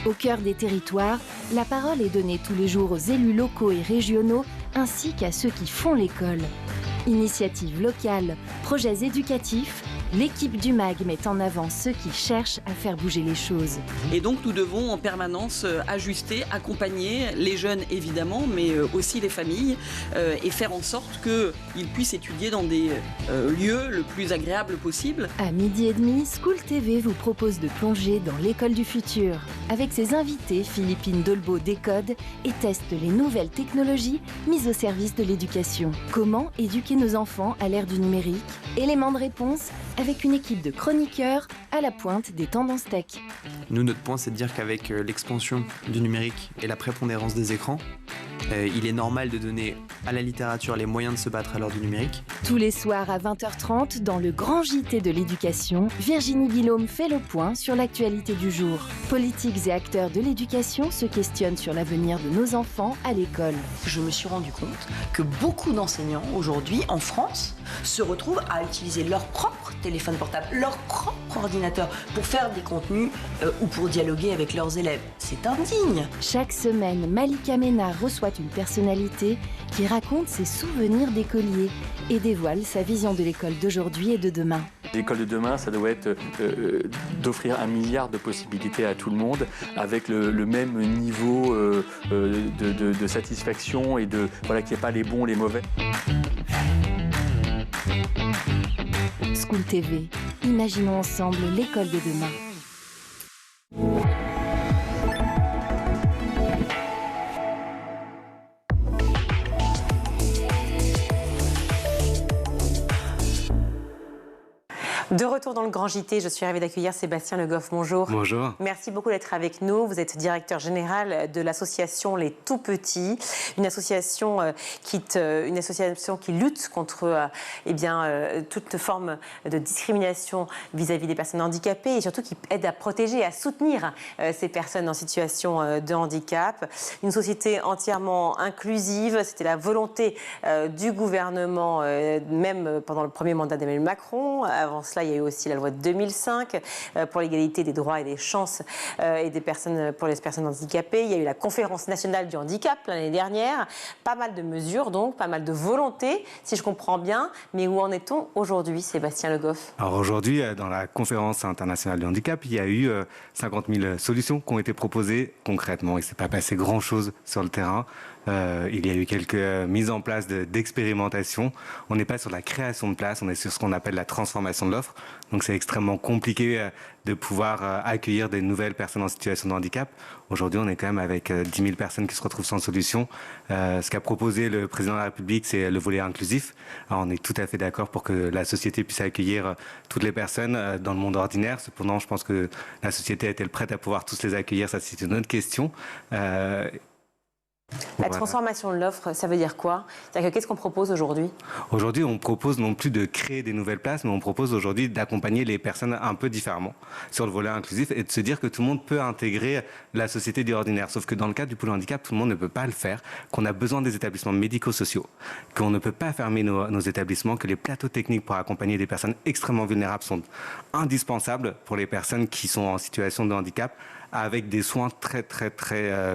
Au cœur des territoires, la parole est donnée tous les jours aux élus locaux et régionaux, ainsi qu'à ceux qui font l'école. Initiatives locales, projets éducatifs, l'équipe du MAG met en avant ceux qui cherchent à faire bouger les choses.
Et donc nous devons en permanence ajuster, accompagner les jeunes évidemment, mais aussi les familles et faire en sorte qu'ils puissent étudier dans des lieux le plus agréables possible.
À 12h30, School TV vous propose de plonger dans l'école du futur. Avec ses invités, Philippine Dolbeau décode et teste les nouvelles technologies mises au service de l'éducation. Comment éduquer nos enfants à l'ère du numérique? Élément de réponse avec une équipe de chroniqueurs à la pointe des tendances tech.
Nous, notre point, c'est de dire qu'avec l'expansion du numérique et la prépondérance des écrans, il est normal de donner à la littérature les moyens de se battre à l'heure du numérique.
Tous les soirs à 20h30, dans le grand JT de l'éducation, Virginie Guillaume fait le point sur l'actualité du jour. Politiques et acteurs de l'éducation se questionnent sur l'avenir de nos enfants à l'école.
Je me suis rendu compte que beaucoup d'enseignants aujourd'hui en France se retrouvent à utiliser leur propre téléphone portable, leur propre ordinateur pour faire des contenus ou pour dialoguer avec leurs élèves. C'est indigne.
Chaque semaine, Malika Ménard reçoit une personnalité qui raconte ses souvenirs d'écolier et dévoile sa vision de l'école d'aujourd'hui et de demain.
L'école de demain, ça doit être d'offrir 1 milliard de possibilités à tout le monde avec le même niveau de satisfaction et qu'il n'y ait pas les bons, les mauvais.
School TV, imaginons ensemble l'école de demain.
De retour dans le Grand JT, je suis ravie d'accueillir Sébastien Le Goff. Bonjour.
Bonjour.
Merci beaucoup d'être avec nous. Vous êtes directeur général de l'association Les Tout Petits, une association qui lutte contre toute forme de discrimination vis-à-vis des personnes handicapées et surtout qui aide à protéger et à soutenir ces personnes en situation de handicap. Une société entièrement inclusive, c'était la volonté du gouvernement, même pendant le premier mandat d'Emmanuel Macron. Avant cela, il y a eu aussi la loi de 2005 pour l'égalité des droits et des chances et pour les personnes handicapées. Il y a eu la conférence nationale du handicap l'année dernière. Pas mal de mesures, donc, pas mal de volonté, si je comprends bien. Mais où en est-on aujourd'hui, Sébastien Le Goff?
Alors aujourd'hui, dans la conférence internationale du handicap, il y a eu 50 000 solutions qui ont été proposées concrètement. Il ne s'est pas passé grand-chose sur le terrain. Il y a eu quelques mises en place d'expérimentation. On n'est pas sur la création de places, on est sur ce qu'on appelle la transformation de l'offre. Donc c'est extrêmement compliqué de pouvoir accueillir des nouvelles personnes en situation de handicap. Aujourd'hui, on est quand même avec 10 000 personnes qui se retrouvent sans solution. Ce qu'a proposé le président de la République, c'est le volet inclusif. Alors, on est tout à fait d'accord pour que la société puisse accueillir toutes les personnes dans le monde ordinaire. Cependant, je pense que la société est-elle prête à pouvoir tous les accueillir? Ça, c'est une autre question.
La transformation de l'offre, ça veut dire quoi? C'est-à-dire que qu'est-ce qu'on propose aujourd'hui?
Aujourd'hui, on propose non plus de créer des nouvelles places, mais on propose aujourd'hui d'accompagner les personnes un peu différemment sur le volet inclusif et de se dire que tout le monde peut intégrer la société du ordinaire. Sauf que dans le cadre du pôle handicap, tout le monde ne peut pas le faire, qu'on a besoin des établissements médico-sociaux, qu'on ne peut pas fermer nos établissements, que les plateaux techniques pour accompagner des personnes extrêmement vulnérables sont indispensables pour les personnes qui sont en situation de handicap avec des soins très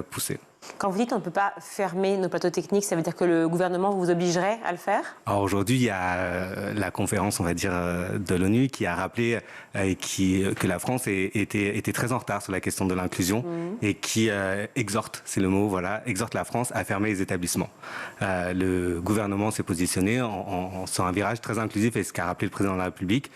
poussés.
Quand vous dites qu'on ne peut pas fermer nos plateaux techniques, ça veut dire que le gouvernement vous obligerait à le faire?
Alors aujourd'hui, il y a la conférence, on va dire, de l'ONU qui a rappelé que la France était très en retard sur la question de l'inclusion et qui exhorte, c'est le mot, voilà, exhorte la France à fermer les établissements. Le gouvernement s'est positionné sur un virage très inclusif et ce qu'a rappelé le président de la République.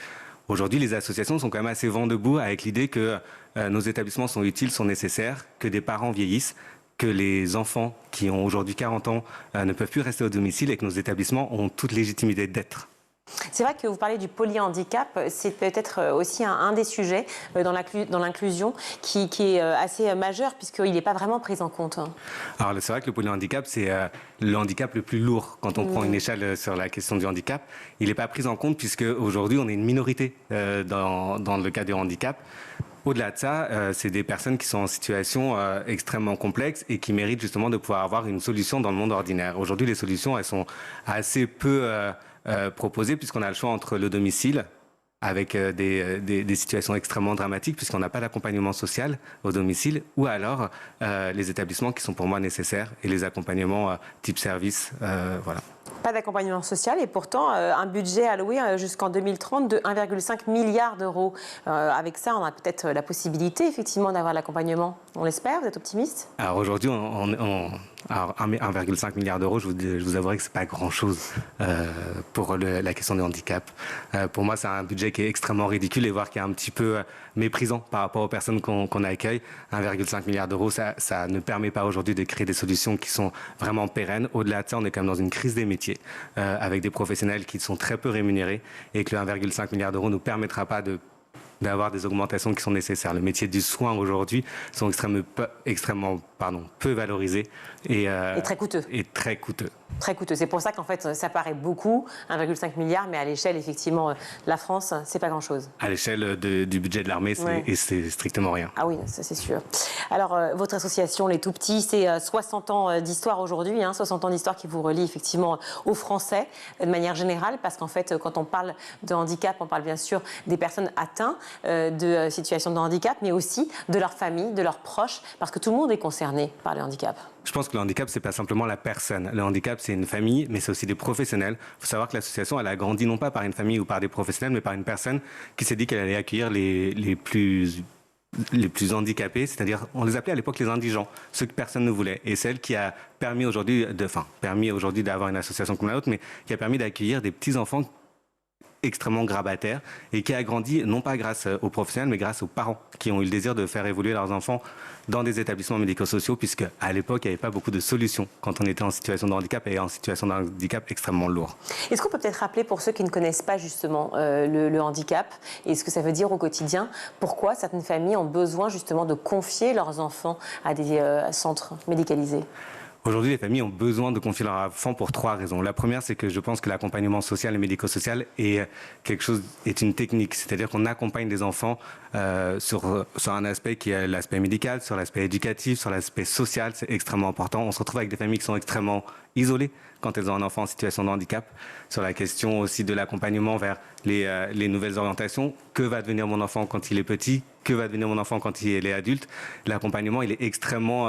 Aujourd'hui, les associations sont quand même assez vent debout avec l'idée que nos établissements sont utiles, sont nécessaires, que des parents vieillissent, que les enfants qui ont aujourd'hui 40 ans ne peuvent plus rester au domicile et que nos établissements ont toute légitimité d'être.
C'est vrai que vous parlez du polyhandicap, c'est peut-être aussi un des sujets dans l'inclusion qui est assez majeur puisqu'il n'est pas vraiment pris en compte.
Alors c'est vrai que le polyhandicap, c'est le handicap le plus lourd quand on prend une échelle sur la question du handicap. Il n'est pas pris en compte puisque aujourd'hui on est une minorité dans le cas du handicap. Au-delà de ça, c'est des personnes qui sont en situation extrêmement complexe et qui méritent justement de pouvoir avoir une solution dans le monde ordinaire. Aujourd'hui, les solutions, elles sont assez peu proposées puisqu'on a le choix entre le domicile, avec des situations extrêmement dramatiques puisqu'on n'a pas d'accompagnement social au domicile, ou alors les établissements qui sont pour moi nécessaires et les accompagnements type service, voilà.
Pas d'accompagnement social et pourtant un budget alloué jusqu'en 2030 de 1,5 milliard d'euros. Avec ça, on a peut-être la possibilité effectivement d'avoir l'accompagnement. On l'espère, vous êtes optimiste?
Alors aujourd'hui, 1,5 milliard d'euros, je vous avouerai que ce n'est pas grand-chose pour la question du handicap. Pour moi, c'est un budget qui est extrêmement ridicule et voire qui est un petit peu méprisant par rapport aux personnes qu'on accueille. 1,5 milliard d'euros, ça ne permet pas aujourd'hui de créer des solutions qui sont vraiment pérennes. Au-delà de ça, on est quand même dans une crise des métiers avec des professionnels qui sont très peu rémunérés et que le 1,5 milliard d'euros ne nous permettra pas d'avoir des augmentations qui sont nécessaires. Le métier du soin aujourd'hui sont extrêmement peu valorisés et
très coûteux.
Très coûteux.
Très coûteux. C'est pour ça qu'en fait, ça paraît beaucoup, 1,5 milliard, mais à l'échelle, effectivement, de la France, c'est pas grand-chose.
À l'échelle du budget de l'armée, c'est strictement rien.
Ah oui, ça c'est sûr. Alors, votre association, Les Tout-Petits, c'est 60 ans d'histoire aujourd'hui, 60 ans d'histoire qui vous relie effectivement aux Français, de manière générale, parce qu'en fait, quand on parle de handicap, on parle bien sûr des personnes atteintes de situations de handicap, mais aussi de leur famille, de leurs proches, parce que tout le monde est concerné par le handicap.
Je pense que le handicap, c'est pas simplement la personne. Le handicap, c'est une famille, mais c'est aussi des professionnels. Il faut savoir que l'association, elle a grandi non pas par une famille ou par des professionnels, mais par une personne qui s'est dit qu'elle allait accueillir les plus handicapés, c'est-à-dire, on les appelait à l'époque les indigents, ceux que personne ne voulait. Et celle qui a permis aujourd'hui d'avoir une association comme la nôtre, mais qui a permis d'accueillir des petits-enfants extrêmement grabataires et qui a grandi non pas grâce aux professionnels mais grâce aux parents qui ont eu le désir de faire évoluer leurs enfants dans des établissements médico-sociaux puisque à l'époque il n'y avait pas beaucoup de solutions quand on était en situation de handicap et en situation de handicap extrêmement lourd.
Est-ce qu'on peut peut-être rappeler pour ceux qui ne connaissent pas justement le handicap et ce que ça veut dire au quotidien, pourquoi certaines familles ont besoin justement de confier leurs enfants à des centres médicalisés?
Aujourd'hui, les familles ont besoin de confier leur enfant pour 3 raisons. La première, c'est que je pense que l'accompagnement social et médico-social est une technique. C'est-à-dire qu'on accompagne les enfants sur un aspect qui est l'aspect médical, sur l'aspect éducatif, sur l'aspect social. C'est extrêmement important. On se retrouve avec des familles qui sont extrêmement isolées quand elles ont un enfant en situation de handicap. Sur la question aussi de l'accompagnement vers les nouvelles orientations. Que va devenir mon enfant quand il est petit? Que va devenir mon enfant quand il est adulte? L'accompagnement, il est extrêmement...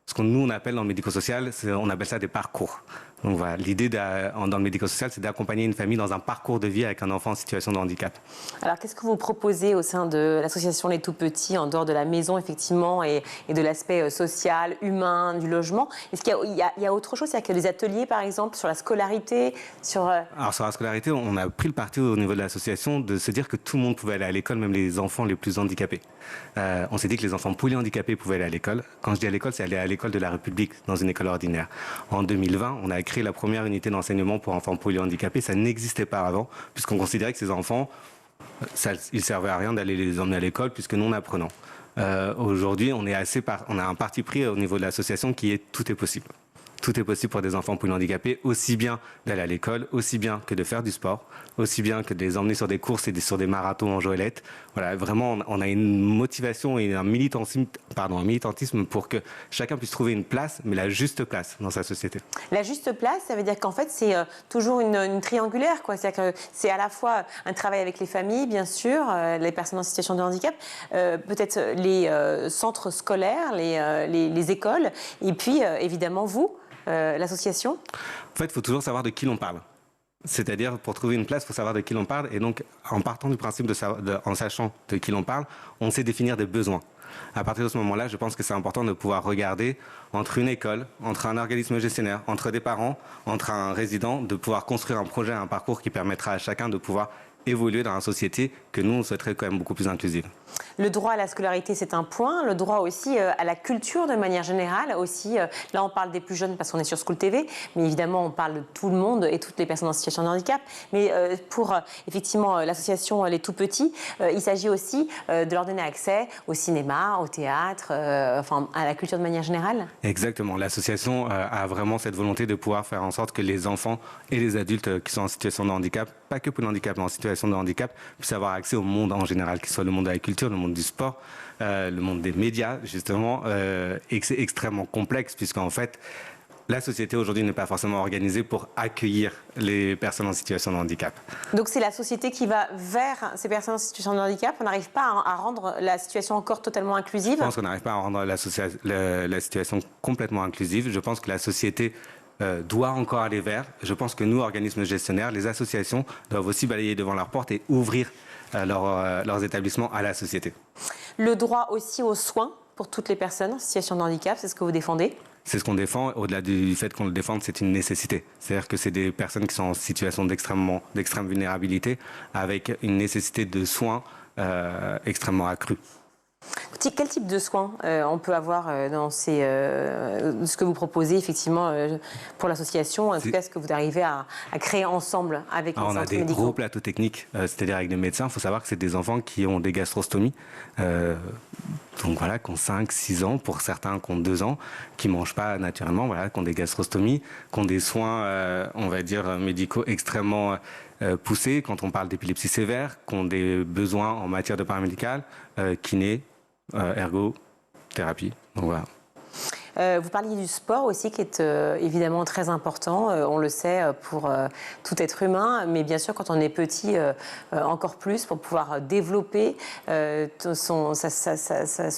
ce qu'on nous on appelle dans le médico-social, on appelle ça des parcours. Donc voilà, l'idée dans le médico-social, c'est d'accompagner une famille dans un parcours de vie avec un enfant en situation de handicap.
Alors, qu'est-ce que vous proposez au sein de l'association Les Tout-Petits, en dehors de la maison, effectivement, et de l'aspect social, humain, du logement? Est-ce qu'il y a autre chose? C'est-à-dire qu'il y a des ateliers, par exemple, sur la scolarité
Alors, sur la scolarité, on a pris le parti au niveau de l'association de se dire que tout le monde pouvait aller à l'école, même les enfants les plus handicapés. On s'est dit que les enfants polyhandicapés pouvaient aller à l'école. Quand je dis à l'école, c'est aller à l'école de la République, dans une école ordinaire. En 2020, on a créé la première unité d'enseignement pour enfants polyhandicapés. Ça n'existait pas avant, puisqu'on considérait que ces enfants, il servait à rien d'aller les emmener à l'école, puisque non apprenants. Aujourd'hui, on a un parti pris au niveau de l'association qui est tout est possible. Tout est possible pour des enfants polyhandicapés, aussi bien d'aller à l'école, aussi bien que de faire du sport, aussi bien que de les emmener sur des courses et sur des marathons en joëlette. Voilà, vraiment, on a une motivation et un militantisme pour que chacun puisse trouver une place, mais la juste place dans sa société.
La juste place, ça veut dire qu'en fait, c'est toujours une triangulaire, quoi. C'est-à-dire que c'est à la fois un travail avec les familles, bien sûr, les personnes en situation de handicap, peut-être les centres scolaires, les écoles, et puis, évidemment, vous, l'association.
En fait, il faut toujours savoir de qui l'on parle. C'est-à-dire, pour trouver une place, il faut savoir de qui l'on parle. Et donc, en partant du principe en sachant de qui l'on parle, on sait définir des besoins. À partir de ce moment-là, je pense que c'est important de pouvoir regarder entre une école, entre un organisme gestionnaire, entre des parents, entre un résident, de pouvoir construire un projet, un parcours qui permettra à chacun de pouvoir évoluer dans une société que nous, on souhaiterait quand même beaucoup plus inclusive.
Le droit à la scolarité, c'est un point. Le droit aussi à la culture de manière générale. Aussi, là, on parle des plus jeunes parce qu'on est sur School TV, mais évidemment, on parle de tout le monde et toutes les personnes en situation de handicap. Mais pour, effectivement, l'association Les Tout-Petits, il s'agit aussi de leur donner accès au cinéma, au théâtre, enfin, à la culture de manière générale.
Exactement. L'association a vraiment cette volonté de pouvoir faire en sorte que les enfants et les adultes qui sont en situation de handicap, pas que pour le handicap, mais en situation de handicap, puissent avoir accès au monde en général, qu'il soit le monde de la culture, le monde du sport, le monde des médias, justement, et que c'est extrêmement complexe, puisqu'en fait, la société aujourd'hui n'est pas forcément organisée pour accueillir les personnes en situation de handicap.
Donc c'est la société qui va vers ces personnes en situation de handicap. On n'arrive pas à rendre la situation encore totalement inclusive.
Je pense qu'on n'arrive pas à rendre la situation complètement inclusive. Je pense que la société doit encore aller vers. Je pense que nous, organismes gestionnaires, les associations doivent aussi balayer devant leur porte et ouvrir leurs établissements à la société.
Le droit aussi aux soins pour toutes les personnes en situation de handicap, c'est ce que vous défendez?
C'est ce qu'on défend. Au-delà du fait qu'on le défende, c'est une nécessité. C'est-à-dire que c'est des personnes qui sont en situation d'extrême vulnérabilité avec une nécessité de soins extrêmement accrue.
Quel type de soins on peut avoir dans ce que vous proposez effectivement pour l'association, en tout cas ce que vous arrivez à créer ensemble avec les centres médicaux?
On a des gros plateaux techniques, c'est-à-dire avec des médecins. Il faut savoir que c'est des enfants qui ont des gastrostomies, donc voilà, qui ont 5-6 ans, pour certains qui ont 2 ans, qui ne mangent pas naturellement, voilà, qui ont des gastrostomies, qui ont des soins, on va dire, médicaux extrêmement poussés, quand on parle d'épilepsie sévère, qui ont des besoins en matière de paramédical, kiné, ergothérapie. Donc voilà.
Vous parliez du sport aussi qui est évidemment très important, on le sait pour tout être humain, mais bien sûr quand on est petit encore plus pour pouvoir développer son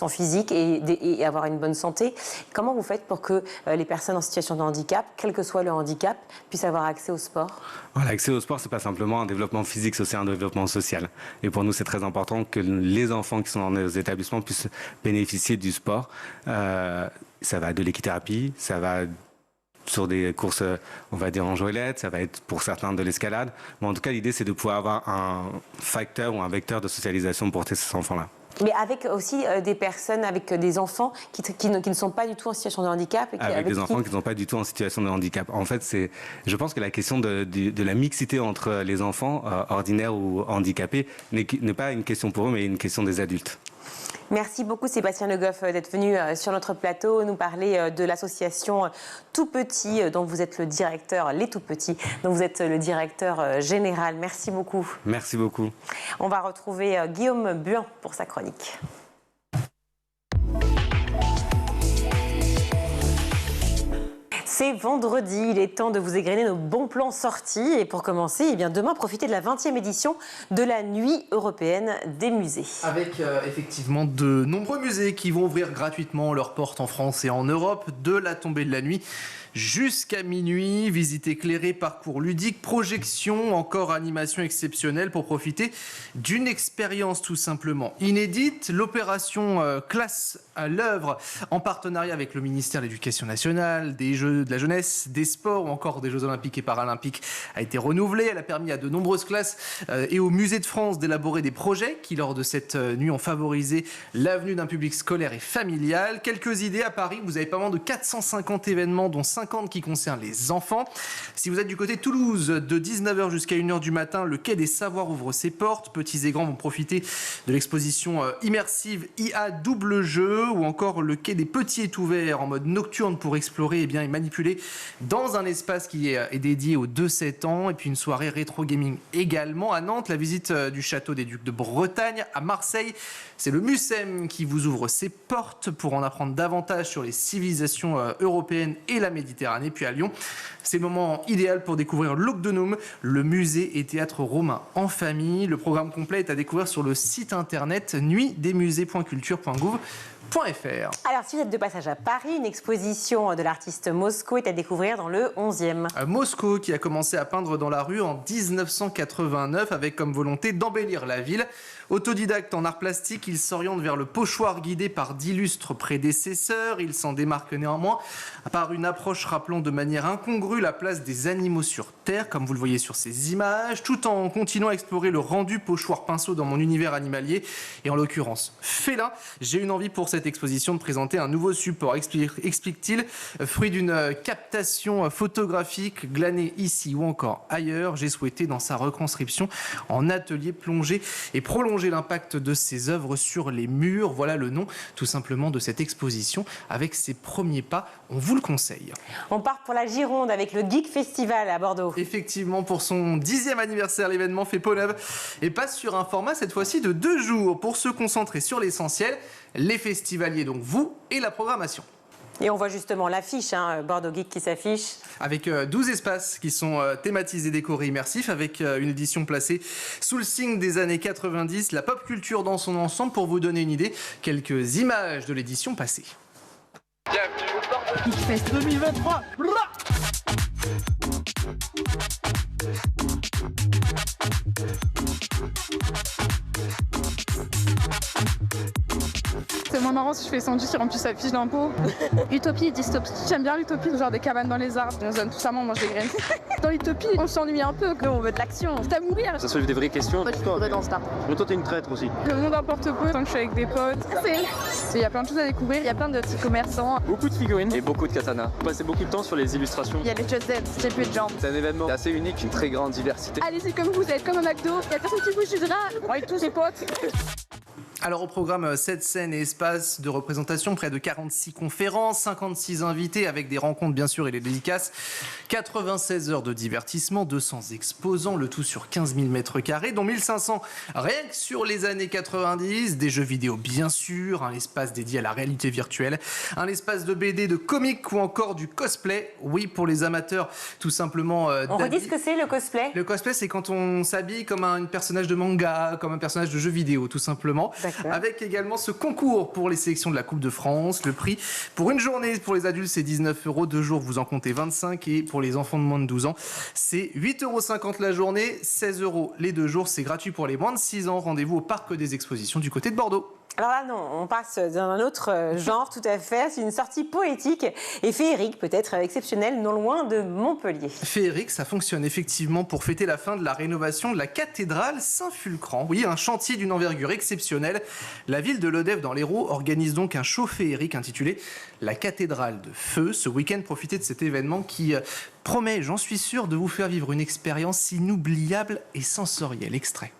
physique et avoir une bonne santé. Comment vous faites pour que les personnes en situation de handicap, quel que soit le handicap, puissent avoir accès au sport?
L'accès au sport, c'est pas simplement un développement physique, c'est aussi un développement social. Et pour nous, c'est très important que les enfants qui sont dans nos établissements puissent bénéficier du sport. Ça va de l'équithérapie, ça va sur des courses, on va dire en joëlette, ça va être pour certains de l'escalade. Mais en tout cas, l'idée, c'est de pouvoir avoir un facteur ou un vecteur de socialisation pour ces enfants-là.
Mais avec aussi des personnes, avec des enfants qui ne sont pas du tout en situation de handicap.
Avec des enfants qui ne sont pas du tout en situation de handicap. En fait, je pense que la question de la mixité entre les enfants ordinaires ou handicapés n'est pas une question pour eux, mais une question des adultes.
Merci beaucoup Sébastien Le Goff d'être venu sur notre plateau nous parler de l'association Tout Petit dont vous êtes le directeur, les Tout Petits, dont vous êtes le directeur général. Merci beaucoup.
Merci beaucoup.
On va retrouver Guillaume Buin pour sa chronique. C'est vendredi, il est temps de vous égrener nos bons plans sortis. Et pour commencer, eh bien, demain, profitez de la 20e édition de la Nuit européenne des musées.
Avec effectivement de nombreux musées qui vont ouvrir gratuitement leurs portes en France et en Europe de la tombée de la nuit jusqu'à minuit. Visite éclairée, parcours ludique, projection, encore animation exceptionnelle pour profiter d'une expérience tout simplement inédite. L'opération Classe à l'œuvre en partenariat avec le ministère de l'Éducation nationale, des Jeux de la jeunesse, des sports ou encore des Jeux olympiques et paralympiques a été renouvelée. Elle a permis à de nombreuses classes et au Musée de France d'élaborer des projets qui, lors de cette nuit, ont favorisé l'avenue d'un public scolaire et familial. Quelques idées à Paris, vous avez pas moins de 450 événements, dont 50 qui concernent les enfants. Si vous êtes du côté de Toulouse, de 19h jusqu'à 1h du matin, le Quai des Savoirs ouvre ses portes. Petits et grands vont profiter de l'exposition immersive IA Double Jeu, ou encore le Quai des Petits est ouvert en mode nocturne pour explorer et manipuler dans un espace qui est dédié aux 2-7 ans. Et puis une soirée rétro gaming également à Nantes, la visite du château des Ducs de Bretagne. À Marseille, c'est le Mucem qui vous ouvre ses portes pour en apprendre davantage sur les civilisations européennes et la Méditerranée. Puis à Lyon, c'est le moment idéal pour découvrir l'Ogdonum, le musée et théâtre romain en famille. Le programme complet est à découvrir sur le site internet nuitdesmusées.culture.gouv.fr.
Alors, si vous êtes de passage à Paris, une exposition de l'artiste Mosco est à découvrir dans le 11e.
Mosco, qui a commencé à peindre dans la rue en 1989 avec comme volonté d'embellir la ville. Autodidacte en art plastique, il s'oriente vers le pochoir guidé par d'illustres prédécesseurs. Il s'en démarque néanmoins par une approche rappelant de manière incongrue la place des animaux sur Terre, comme vous le voyez sur ces images, tout en continuant à explorer le rendu pochoir-pinceau dans mon univers animalier, et en l'occurrence félin. J'ai une envie pour cette exposition de présenter un nouveau support, explique-t-il, fruit d'une captation photographique glanée ici ou encore ailleurs. J'ai souhaité dans sa retranscription en atelier plonger et prolonger l'impact de ses œuvres sur les murs. Voilà le nom tout simplement de cette exposition. Avec ses premiers pas, on vous le conseille.
On part pour la Gironde avec le Geek Festival à Bordeaux.
Effectivement, pour son 10e anniversaire, l'événement fait peau neuve et passe sur un format cette fois-ci de 2 jours pour se concentrer sur l'essentiel, les festivaliers, donc vous et la programmation.
Et on voit justement l'affiche, Bordeaux Geek qui s'affiche.
Avec 12 espaces qui sont thématisés, décorés, immersifs, avec une édition placée sous le signe des années 90, la pop culture dans son ensemble. Pour vous donner une idée, quelques images de l'édition passée.
Bienvenue au Bordeaux Geek Fest 2023.
C'est moins marrant si je fais sandwich et remplis sa fiche d'impôt. Utopie, dystopie. J'aime bien l'utopie, genre des cabanes dans les arbres. On donne tout ça, on mange des graines. Dans l'utopie, on s'ennuie un peu. Nous, on veut de l'action. C'est à mourir.
Ça soulève des vraies questions.
Moi, je voudrais dans Star.
Mais toi, t'es une traître aussi.
Le monde importe peu tant que je suis avec des potes. Il y a plein de choses à découvrir. Il y a plein de petits commerçants.
Beaucoup de figurines et beaucoup de katanas. Passer beaucoup de temps sur les illustrations.
Il y a les Just Dance, j'ai plus de jambes.
C'est un événement assez unique, une très grande diversité.
Allez-y comme vous êtes, comme un McDo. Il y a personne qui bouge du drap. On est tous ses potes.
Alors au programme 7 scènes et espaces de représentation, près de 46 conférences, 56 invités avec des rencontres bien sûr et des dédicaces, 96 heures de divertissement, 200 exposants, le tout sur 15 000 mètres carrés, dont 1500 rien que sur les années 90, des jeux vidéo bien sûr, un espace dédié à la réalité virtuelle, un espace de BD, de comics ou encore du cosplay, oui pour les amateurs tout simplement.
On redit ce que c'est le cosplay ?
Le cosplay c'est quand on s'habille comme un personnage de manga, comme un personnage de jeu vidéo tout simplement. Avec également ce concours pour les sélections de la Coupe de France. Le prix pour une journée pour les adultes, c'est 19 €. 2 jours, vous en comptez 25. Et pour les enfants de moins de 12 ans, c'est 8,50 € la journée, 16 € les 2 jours. C'est gratuit pour les moins de 6 ans. Rendez-vous au Parc des Expositions du côté de Bordeaux.
Alors là, non, on passe dans un autre genre tout à fait. C'est une sortie poétique et féerique, peut-être exceptionnelle, non loin de Montpellier.
Féerique, ça fonctionne effectivement pour fêter la fin de la rénovation de la cathédrale Saint-Fulcran. Oui, un chantier d'une envergure exceptionnelle. La ville de Lodève dans l'Hérault organise donc un show féerique intitulé La cathédrale de feu. Ce week-end, profitez de cet événement qui promet, j'en suis sûr, de vous faire vivre une expérience inoubliable et sensorielle. Extrait.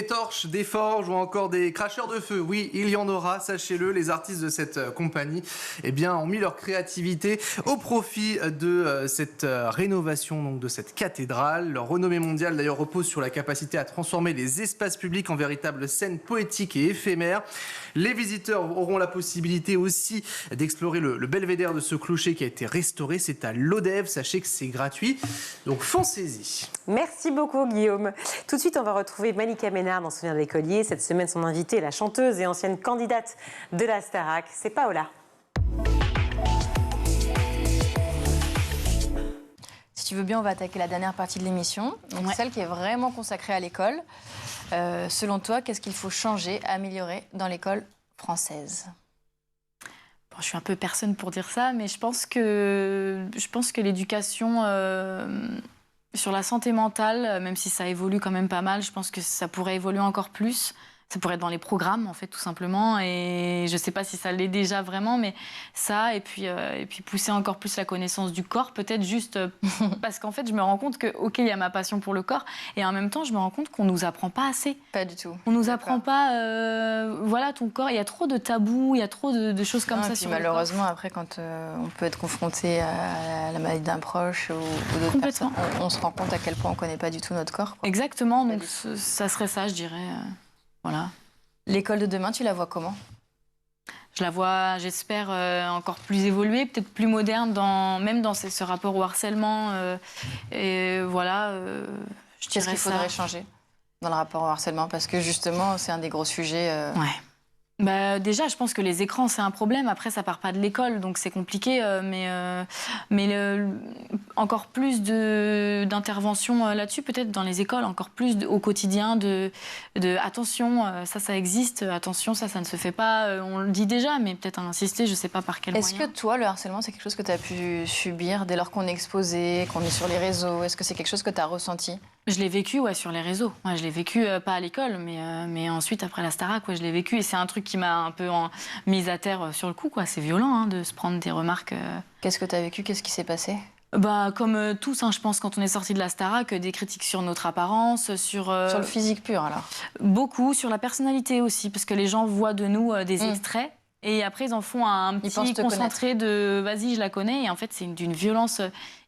des torches, des forges ou encore des cracheurs de feu. Oui, il y en aura, sachez-le. Les artistes de cette compagnie ont mis leur créativité au profit de cette rénovation donc, de cette cathédrale. Leur renommée mondiale d'ailleurs repose sur la capacité à transformer les espaces publics en véritables scènes poétiques et éphémères. Les visiteurs auront la possibilité aussi d'explorer le belvédère de ce clocher qui a été restauré. C'est à l'Odève, sachez que c'est gratuit, donc foncez-y.
Merci beaucoup Guillaume. Tout de suite, on va retrouver Malika Ménard dans Souvenirs d'écolier. Cette semaine, son invitée est la chanteuse et ancienne candidate de la Starac, c'est Paola.
Si tu veux bien, on va attaquer la dernière partie de l'émission, donc celle qui est vraiment consacrée à l'école. Selon toi, qu'est-ce qu'il faut changer, améliorer dans l'école française ?
Bon, je suis un peu personne pour dire ça, mais je pense que l'éducation sur la santé mentale, même si ça évolue quand même pas mal, je pense que ça pourrait évoluer encore plus. Ça pourrait être dans les programmes, en fait, tout simplement. Et je ne sais pas si ça l'est déjà vraiment, mais ça, et puis pousser encore plus la connaissance du corps, peut-être juste parce qu'en fait, je me rends compte que, OK, il y a ma passion pour le corps, et en même temps, je me rends compte qu'on ne nous apprend pas assez.
Pas du tout.
On ne nous apprend pas, voilà, ton corps, il y a trop de tabous, il y a trop de choses comme ça sur le corps.
Malheureusement, après, quand on peut être confronté à la maladie d'un proche ou d'autres personnes, on se rend compte à quel point on ne connaît pas du tout notre corps. Quoi.
Exactement, donc ça serait ça, je dirais. Voilà.
L'école de demain, tu la vois comment ?
Je la vois, j'espère, encore plus évoluée, peut-être plus moderne, même dans ce rapport au harcèlement. Et voilà, je dirais
Qu'est-ce qu'il faudrait changer dans le rapport au harcèlement ? Parce que justement, c'est un des gros sujets.
Ouais. Bah, déjà, je pense que les écrans, c'est un problème. Après, ça part pas de l'école, donc c'est compliqué. Mais encore plus d'intervention là-dessus, peut-être dans les écoles, encore plus au quotidien attention, ça existe. Attention, ça ne se fait pas. On le dit déjà, mais peut-être insister, je sais pas par quel moyen.
Est-ce que toi, le harcèlement, c'est quelque chose que tu as pu subir dès lors qu'on est exposé, qu'on est sur les réseaux ? Est-ce que c'est quelque chose que tu as ressenti ?
Je l'ai vécu, sur les réseaux. Ouais, je l'ai vécu, pas à l'école, mais ensuite, après la Starac, je l'ai vécu. Et c'est un truc qui m'a un peu mise à terre sur le coup, quoi. C'est violent de se prendre des remarques.
Qu'est-ce que tu as vécu ? Qu'est-ce qui s'est passé ?
Comme tous, je pense, quand on est sorti de la Starac, des critiques sur notre apparence, sur
le physique pur, alors ?
Beaucoup, sur la personnalité aussi, parce que les gens voient de nous des extraits. Et après, ils en font un petit concentré de « vas-y, je la connais ». Et en fait, c'est d'une violence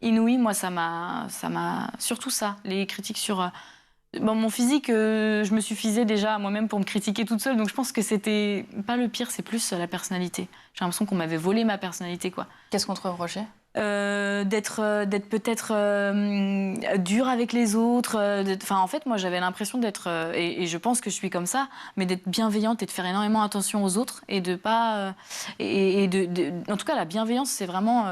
inouïe. Moi, ça m'a surtout ça, les critiques sur... mon physique, je me suffisais déjà moi-même pour me critiquer toute seule. Donc, je pense que c'était pas le pire, c'est plus la personnalité. J'ai l'impression qu'on m'avait volé ma personnalité, quoi.
Qu'est-ce qu'on te reprochait ?
D'être peut-être dure avec les autres. En fait, moi, j'avais l'impression d'être, et je pense que je suis comme ça, mais d'être bienveillante et de faire énormément attention aux autres et de pas... en tout cas, la bienveillance, c'est vraiment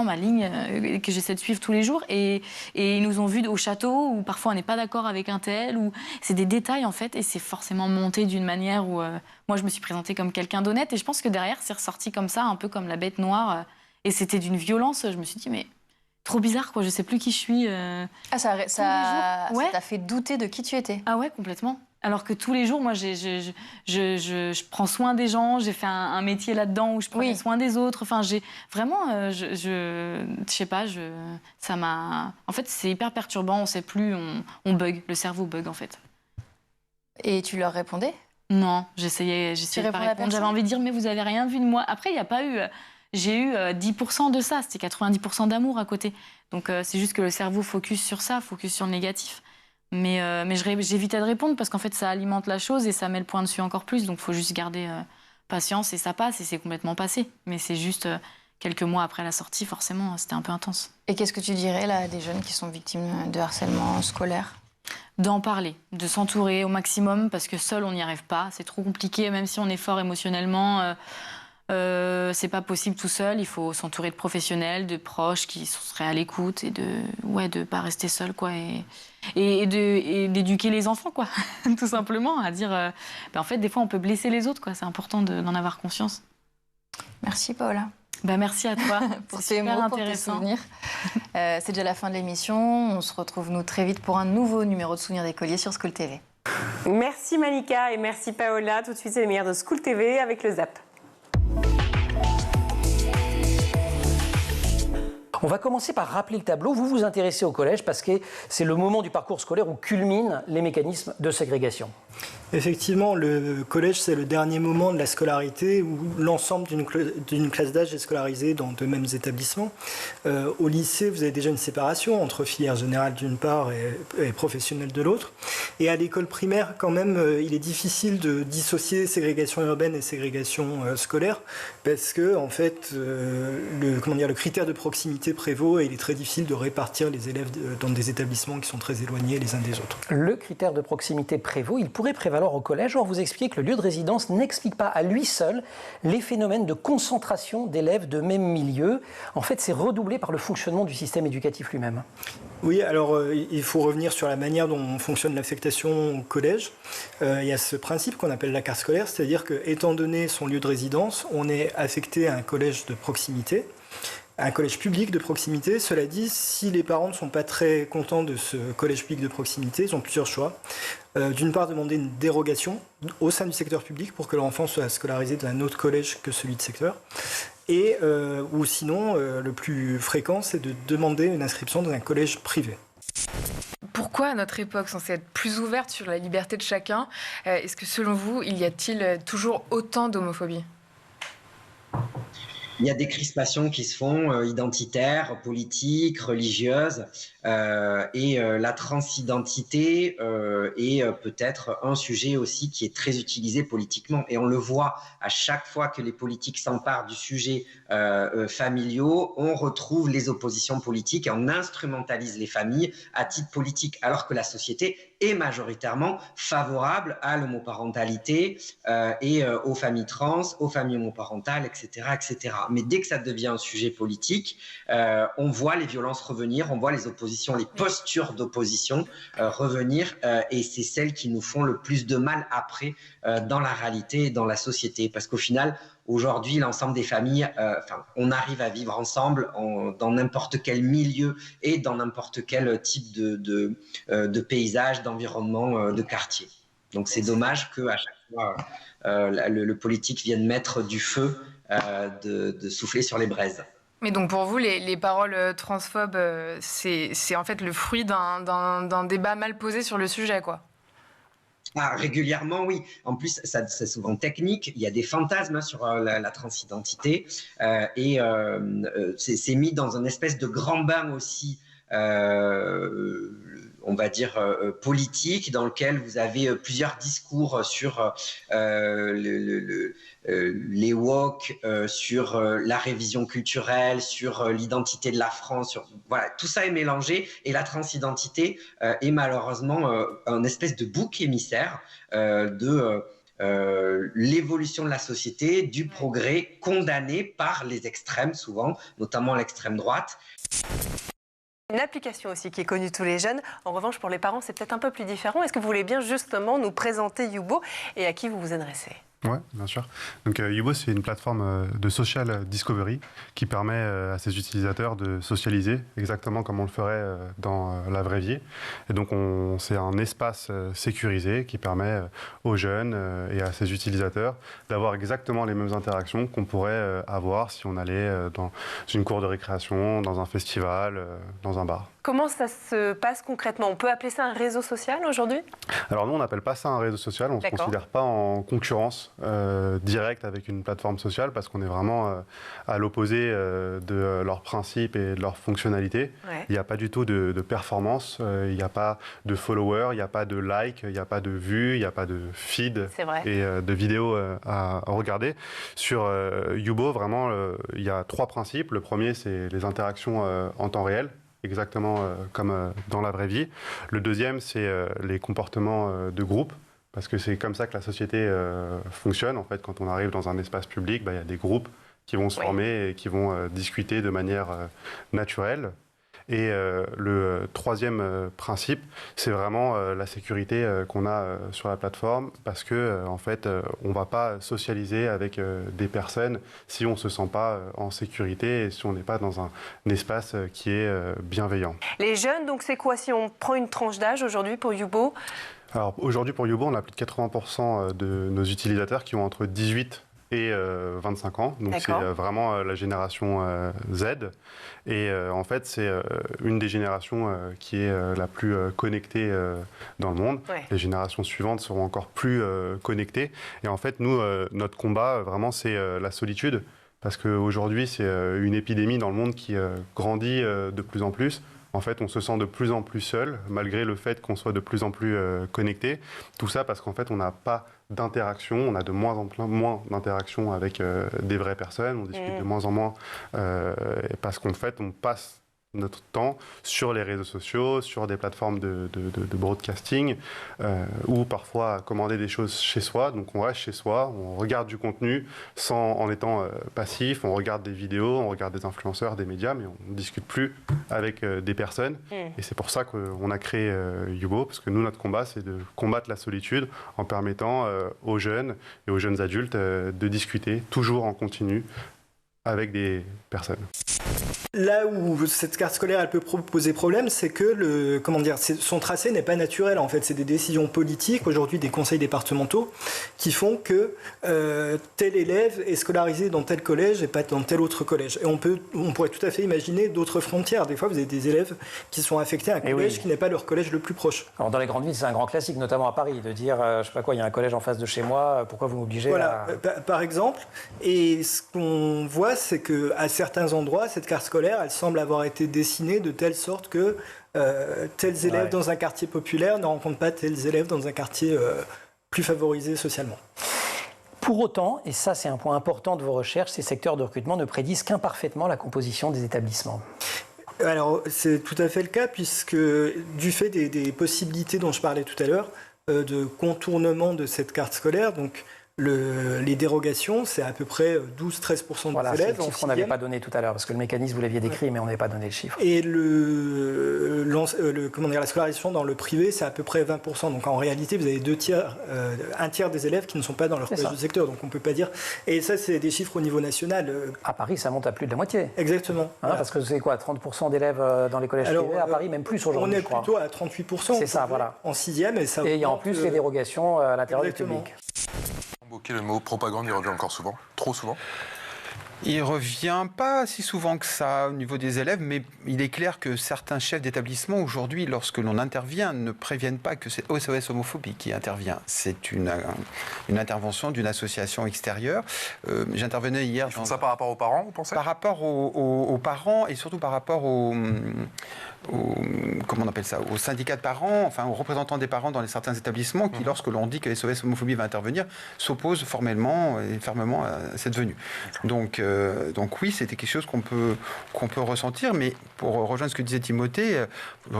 ma ligne que j'essaie de suivre tous les jours. Et ils nous ont vus au château où parfois on n'est pas d'accord avec un tel, ou c'est des détails, en fait, et c'est forcément monté d'une manière où moi, je me suis présentée comme quelqu'un d'honnête, et je pense que derrière, c'est ressorti comme ça, un peu comme la bête noire. Et c'était d'une violence, je me suis dit, mais trop bizarre, quoi, je sais plus qui je suis.
Ça t'a fait douter de qui tu étais ?
Ah ouais, complètement. Alors que tous les jours, moi, je prends soin des gens, j'ai fait un métier là-dedans où je prenais soin des autres. Enfin, j'ai vraiment, je sais pas, ça m'a... En fait, c'est hyper perturbant, on sait plus, on bug, le cerveau bug, en fait.
Et tu leur répondais ?
Non, j'essayais de pas répondre. J'avais envie de dire, mais vous avez rien vu de moi. Après, il n'y a pas eu... J'ai eu 10% de ça, c'était 90% d'amour à côté. Donc c'est juste que le cerveau focus sur ça, focus sur le négatif. Mais j'évitais de répondre parce qu'en fait ça alimente la chose et ça met le point dessus encore plus. Donc il faut juste garder patience et ça passe et c'est complètement passé. Mais c'est juste quelques mois après la sortie, forcément, c'était un peu intense.
Et qu'est-ce que tu dirais là à des jeunes qui sont victimes de harcèlement scolaire ?
D'en parler, de s'entourer au maximum parce que seul on n'y arrive pas. C'est trop compliqué, même si on est fort émotionnellement. C'est pas possible tout seul, il faut s'entourer de professionnels, de proches qui seraient à l'écoute et de pas rester seul, quoi, et d'éduquer les enfants, quoi, tout simplement, à dire en fait des fois on peut blesser les autres, quoi, c'est important d'en avoir conscience.
Merci Paola.
Merci à toi
pour ces mots, pour tes souvenirs. C'est déjà la fin de l'émission, on se retrouve nous très vite pour un nouveau numéro de Souvenirs d'écolier sur School TV.
Merci Malika et merci Paola, tout de suite c'est les meilleurs de School TV avec le Zap.
On va commencer par rappeler le tableau. Vous vous intéressez au collège parce que c'est le moment du parcours scolaire où culminent les mécanismes de ségrégation.
Effectivement, le collège, c'est le dernier moment de la scolarité où l'ensemble d'une classe d'âge est scolarisé dans deux mêmes établissements. Au lycée, vous avez déjà une séparation entre filière générale d'une part et professionnelle de l'autre. Et à l'école primaire, quand même, il est difficile de dissocier ségrégation urbaine et ségrégation scolaire parce que, en fait, le critère de proximité prévaut et il est très difficile de répartir les élèves dans des établissements qui sont très éloignés les uns des autres.
Le critère de proximité prévaut, il pourrait prévaloir au collège. Or, vous expliquez que le lieu de résidence n'explique pas à lui seul les phénomènes de concentration d'élèves de même milieu. En fait, c'est redoublé par le fonctionnement du système éducatif lui-même.
Oui, alors il faut revenir sur la manière dont fonctionne l'affectation au collège. Il y a ce principe qu'on appelle la carte scolaire, c'est-à-dire que, étant donné son lieu de résidence, on est affecté à un collège de proximité, un collège public de proximité. Cela dit, si les parents ne sont pas très contents de ce collège public de proximité, ils ont plusieurs choix. D'une part, demander une dérogation au sein du secteur public pour que leur enfant soit scolarisé dans un autre collège que celui de secteur. Et, ou sinon, le plus fréquent, c'est de demander une inscription dans un collège privé.
Pourquoi, à notre époque, censée être plus ouverte sur la liberté de chacun, est-ce que, selon vous, il y a-t-il toujours autant d'homophobie ?
Il y a des crispations qui se font identitaires, politiques, religieuses, et la transidentité est peut-être un sujet aussi qui est très utilisé politiquement. Et on le voit à chaque fois que les politiques s'emparent du sujet familiaux, on retrouve les oppositions politiques et on instrumentalise les familles à titre politique, alors que la société est majoritairement favorable à l'homoparentalité et aux familles trans, aux familles homoparentales, etc., etc. Mais dès que ça devient un sujet politique, on voit les violences revenir, on voit les oppositions, les postures d'opposition revenir, et c'est celles qui nous font le plus de mal après dans la réalité et dans la société. Parce qu'au final, aujourd'hui, l'ensemble des familles, on arrive à vivre ensemble dans n'importe quel milieu et dans n'importe quel type de paysage, d'environnement, de quartier. Donc c'est dommage qu'à chaque fois, le politique vienne mettre du feu, de souffler sur les braises.
Mais donc pour vous, les paroles transphobes, c'est en fait le fruit d'un débat mal posé sur le sujet, quoi.
Ah, régulièrement, oui. En plus, c'est souvent technique. Il y a des fantasmes sur la transidentité et c'est mis dans une espèce de grand bain aussi, on va dire, politique, dans lequel vous avez plusieurs discours sur les woke, sur la révision culturelle, sur l'identité de la France. Voilà, tout ça est mélangé et la transidentité est malheureusement un espèce de bouc émissaire de l'évolution de la société, du progrès condamné par les extrêmes souvent, notamment l'extrême droite.
Une application aussi qui est connue de tous les jeunes. En revanche, pour les parents, c'est peut-être un peu plus différent. Est-ce que vous voulez bien justement nous présenter Youbo et à qui vous vous adressez ?
Oui, bien sûr. Donc Youbo, c'est une plateforme de social discovery qui permet à ses utilisateurs de socialiser exactement comme on le ferait dans la vraie vie. Et donc c'est un espace sécurisé qui permet aux jeunes et à ses utilisateurs d'avoir exactement les mêmes interactions qu'on pourrait avoir si on allait dans une cour de récréation, dans un festival, dans un bar.
Comment ça se passe concrètement ? On peut appeler ça un réseau social aujourd'hui ?
Alors nous, on n'appelle pas ça un réseau social, on ne se considère pas en concurrence directe avec une plateforme sociale parce qu'on est vraiment à l'opposé de leurs principes et de leurs fonctionnalités. Ouais. Il n'y a pas du tout de performance, il n'y a pas de followers, il n'y a pas de likes, il n'y a pas de vues, il n'y a pas de feed et de vidéos à regarder. Sur Youbo, vraiment, il y a 3 principes. Le premier, c'est les interactions en temps réel. Exactement comme dans la vraie vie. Le deuxième, c'est les comportements de groupe, parce que c'est comme ça que la société fonctionne. En fait, quand on arrive dans un espace public, il y a des groupes qui vont se former et qui vont discuter de manière naturelle. Et le troisième principe, c'est vraiment la sécurité qu'on a sur la plateforme, parce que en fait, on ne va pas socialiser avec des personnes si on ne se sent pas en sécurité et si on n'est pas dans un espace qui est bienveillant.
Les jeunes, donc c'est quoi si on prend une tranche d'âge aujourd'hui pour Youbo ?
Alors aujourd'hui pour Youbo, on a plus de 80% de nos utilisateurs qui ont entre 18 et 25 ans. Donc c'est vraiment la génération Z. Et en fait, c'est une des générations qui est la plus connectée dans le monde. Ouais. Les générations suivantes seront encore plus connectées. Et en fait, nous, notre combat, vraiment, c'est la solitude. Parce qu'aujourd'hui, c'est une épidémie dans le monde qui grandit de plus en plus. En fait, on se sent de plus en plus seul, malgré le fait qu'on soit de plus en plus connecté. Tout ça parce qu'en fait, on n'a pas d'interaction, on a de moins en moins d'interaction avec des vraies personnes, on discute de moins en moins, parce qu'en fait, on passe notre temps sur les réseaux sociaux, sur des plateformes de broadcasting, ou parfois à commander des choses chez soi. Donc on reste chez soi, on regarde du contenu en étant passif, on regarde des vidéos, on regarde des influenceurs, des médias, mais on ne discute plus avec des personnes. Et c'est pour ça qu'on a créé Yubo, parce que nous, notre combat, c'est de combattre la solitude en permettant aux jeunes et aux jeunes adultes de discuter toujours en continu avec des personnes.
Là où cette carte scolaire elle peut poser problème, c'est que son tracé n'est pas naturel. En fait, c'est des décisions politiques, aujourd'hui des conseils départementaux, qui font que tel élève est scolarisé dans tel collège et pas dans tel autre collège. Et on pourrait tout à fait imaginer d'autres frontières. Des fois, vous avez des élèves qui sont affectés à un collège qui n'est pas leur collège le plus proche.
Alors, dans les grandes villes, c'est un grand classique, notamment à Paris, de dire, je sais pas quoi, il y a un collège en face de chez moi, pourquoi vous m'obligez
à... Par exemple. Et ce qu'on voit, c'est qu'à certains endroits, cette carte scolaire, elle semble avoir été dessinée de telle sorte que tels élèves dans un quartier populaire ne rencontrent pas tels élèves dans un quartier plus favorisé socialement.
Pour autant, et ça c'est un point important de vos recherches, ces secteurs de recrutement ne prédisent qu'imparfaitement la composition des établissements. Alors c'est tout à fait le cas, puisque du fait des possibilités dont je parlais tout à l'heure, de contournement de cette carte scolaire, donc les dérogations, c'est à peu près 12-13% des élèves. C'est le chiffre qu'on n'avait pas donné tout à l'heure, parce que le mécanisme, vous l'aviez décrit, mais on n'avait pas donné le chiffre. Et la scolarisation dans le privé, c'est à peu près 20%. Donc en réalité, vous avez un tiers des élèves qui ne sont pas dans leur collège de secteur. Donc on ne peut pas dire... Et ça, c'est des chiffres au niveau national. À Paris, ça monte à plus de la moitié. Exactement. Voilà. Parce que c'est quoi, 30% d'élèves dans les collèges privés à Paris, même plus aujourd'hui,
on est plutôt à 38%.
C'est ça, voilà.
En 6e. Et il
y a en plus les dérogations à l'intérieur du public.
Le mot propagande, il revient encore souvent, trop souvent.
Il revient pas si souvent que ça au niveau des élèves, mais il est clair que certains chefs d'établissement aujourd'hui, lorsque l'on intervient, ne préviennent pas que c'est SOS Homophobie qui intervient. C'est une intervention d'une association extérieure. J'intervenais hier...
Ils font ça par rapport aux parents, vous pensez ?
Par rapport aux parents et surtout par rapport comment on appelle ça, aux syndicats de parents, enfin aux représentants des parents dans certains établissements qui, lorsque l'on dit que SOS Homophobie va intervenir, s'opposent formellement et fermement à cette venue. Donc oui, c'était quelque chose qu'on peut ressentir, mais pour rejoindre ce que disait Timothée,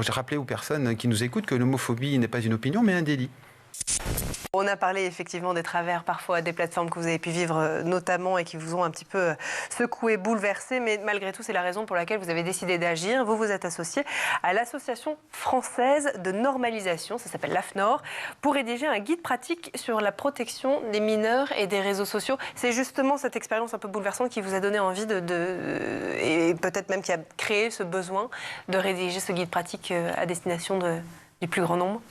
j'ai rappelé aux personnes qui nous écoutent que l'homophobie n'est pas une opinion, mais un délit.
On a parlé effectivement des travers parfois des plateformes que vous avez pu vivre notamment et qui vous ont un petit peu secoué, bouleversé, mais malgré tout c'est la raison pour laquelle vous avez décidé d'agir. Vous vous êtes associé à l'Association française de normalisation, ça s'appelle l'AFNOR, pour rédiger un guide pratique sur la protection des mineurs et des réseaux sociaux. C'est justement cette expérience un peu bouleversante qui vous a donné envie et peut-être même qui a créé ce besoin de rédiger ce guide pratique à destination du plus grand nombre.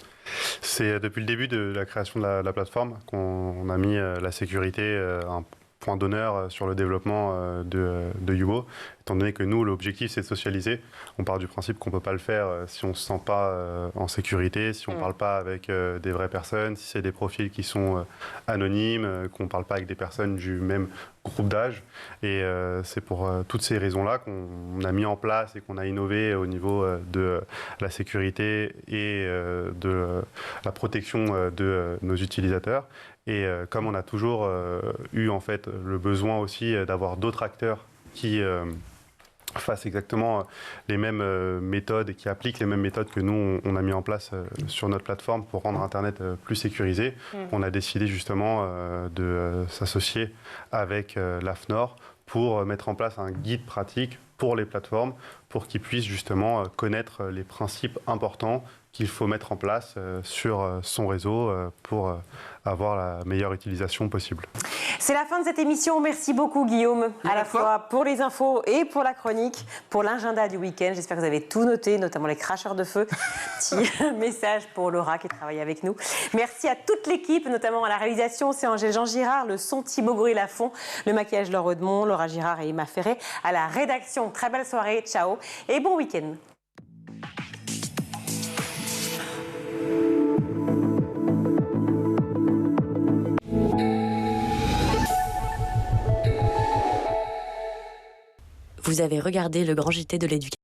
C'est depuis le début de la création de la plateforme qu'on a mis la sécurité un point d'honneur sur le développement de Yubo, étant donné que nous, l'objectif, c'est de socialiser. On part du principe qu'on ne peut pas le faire si on ne se sent pas en sécurité, si on ne parle pas avec des vraies personnes, si c'est des profils qui sont anonymes, qu'on ne parle pas avec des personnes du même groupe d'âge. Et c'est pour toutes ces raisons-là qu'on a mis en place et qu'on a innové au niveau de la sécurité et de la protection de nos utilisateurs. Et comme on a toujours eu en fait le besoin aussi d'avoir d'autres acteurs qui fassent exactement les mêmes méthodes et qui appliquent les mêmes méthodes que nous, on a mis en place sur notre plateforme pour rendre Internet plus sécurisé, on a décidé justement de s'associer avec l'AFNOR pour mettre en place un guide pratique pour les plateformes, pour qu'ils puissent justement connaître les principes importants qu'il faut mettre en place sur son réseau pour avoir la meilleure utilisation possible.
C'est la fin de cette émission. Merci beaucoup Guillaume, à la fois pour les infos et pour la chronique, pour l'agenda du week-end. J'espère que vous avez tout noté, notamment les cracheurs de feu. Petit message pour Laura qui travaille avec nous. Merci à toute l'équipe, notamment à la réalisation, c'est Angèle Jean Girard, le son Thibaut Goury-Lafont, le maquillage Laure Audemont, Laura Girard et Emma Ferré, à la rédaction. Très belle soirée, ciao et bon week-end.
Vous avez regardé le Grand JT de l'éducation.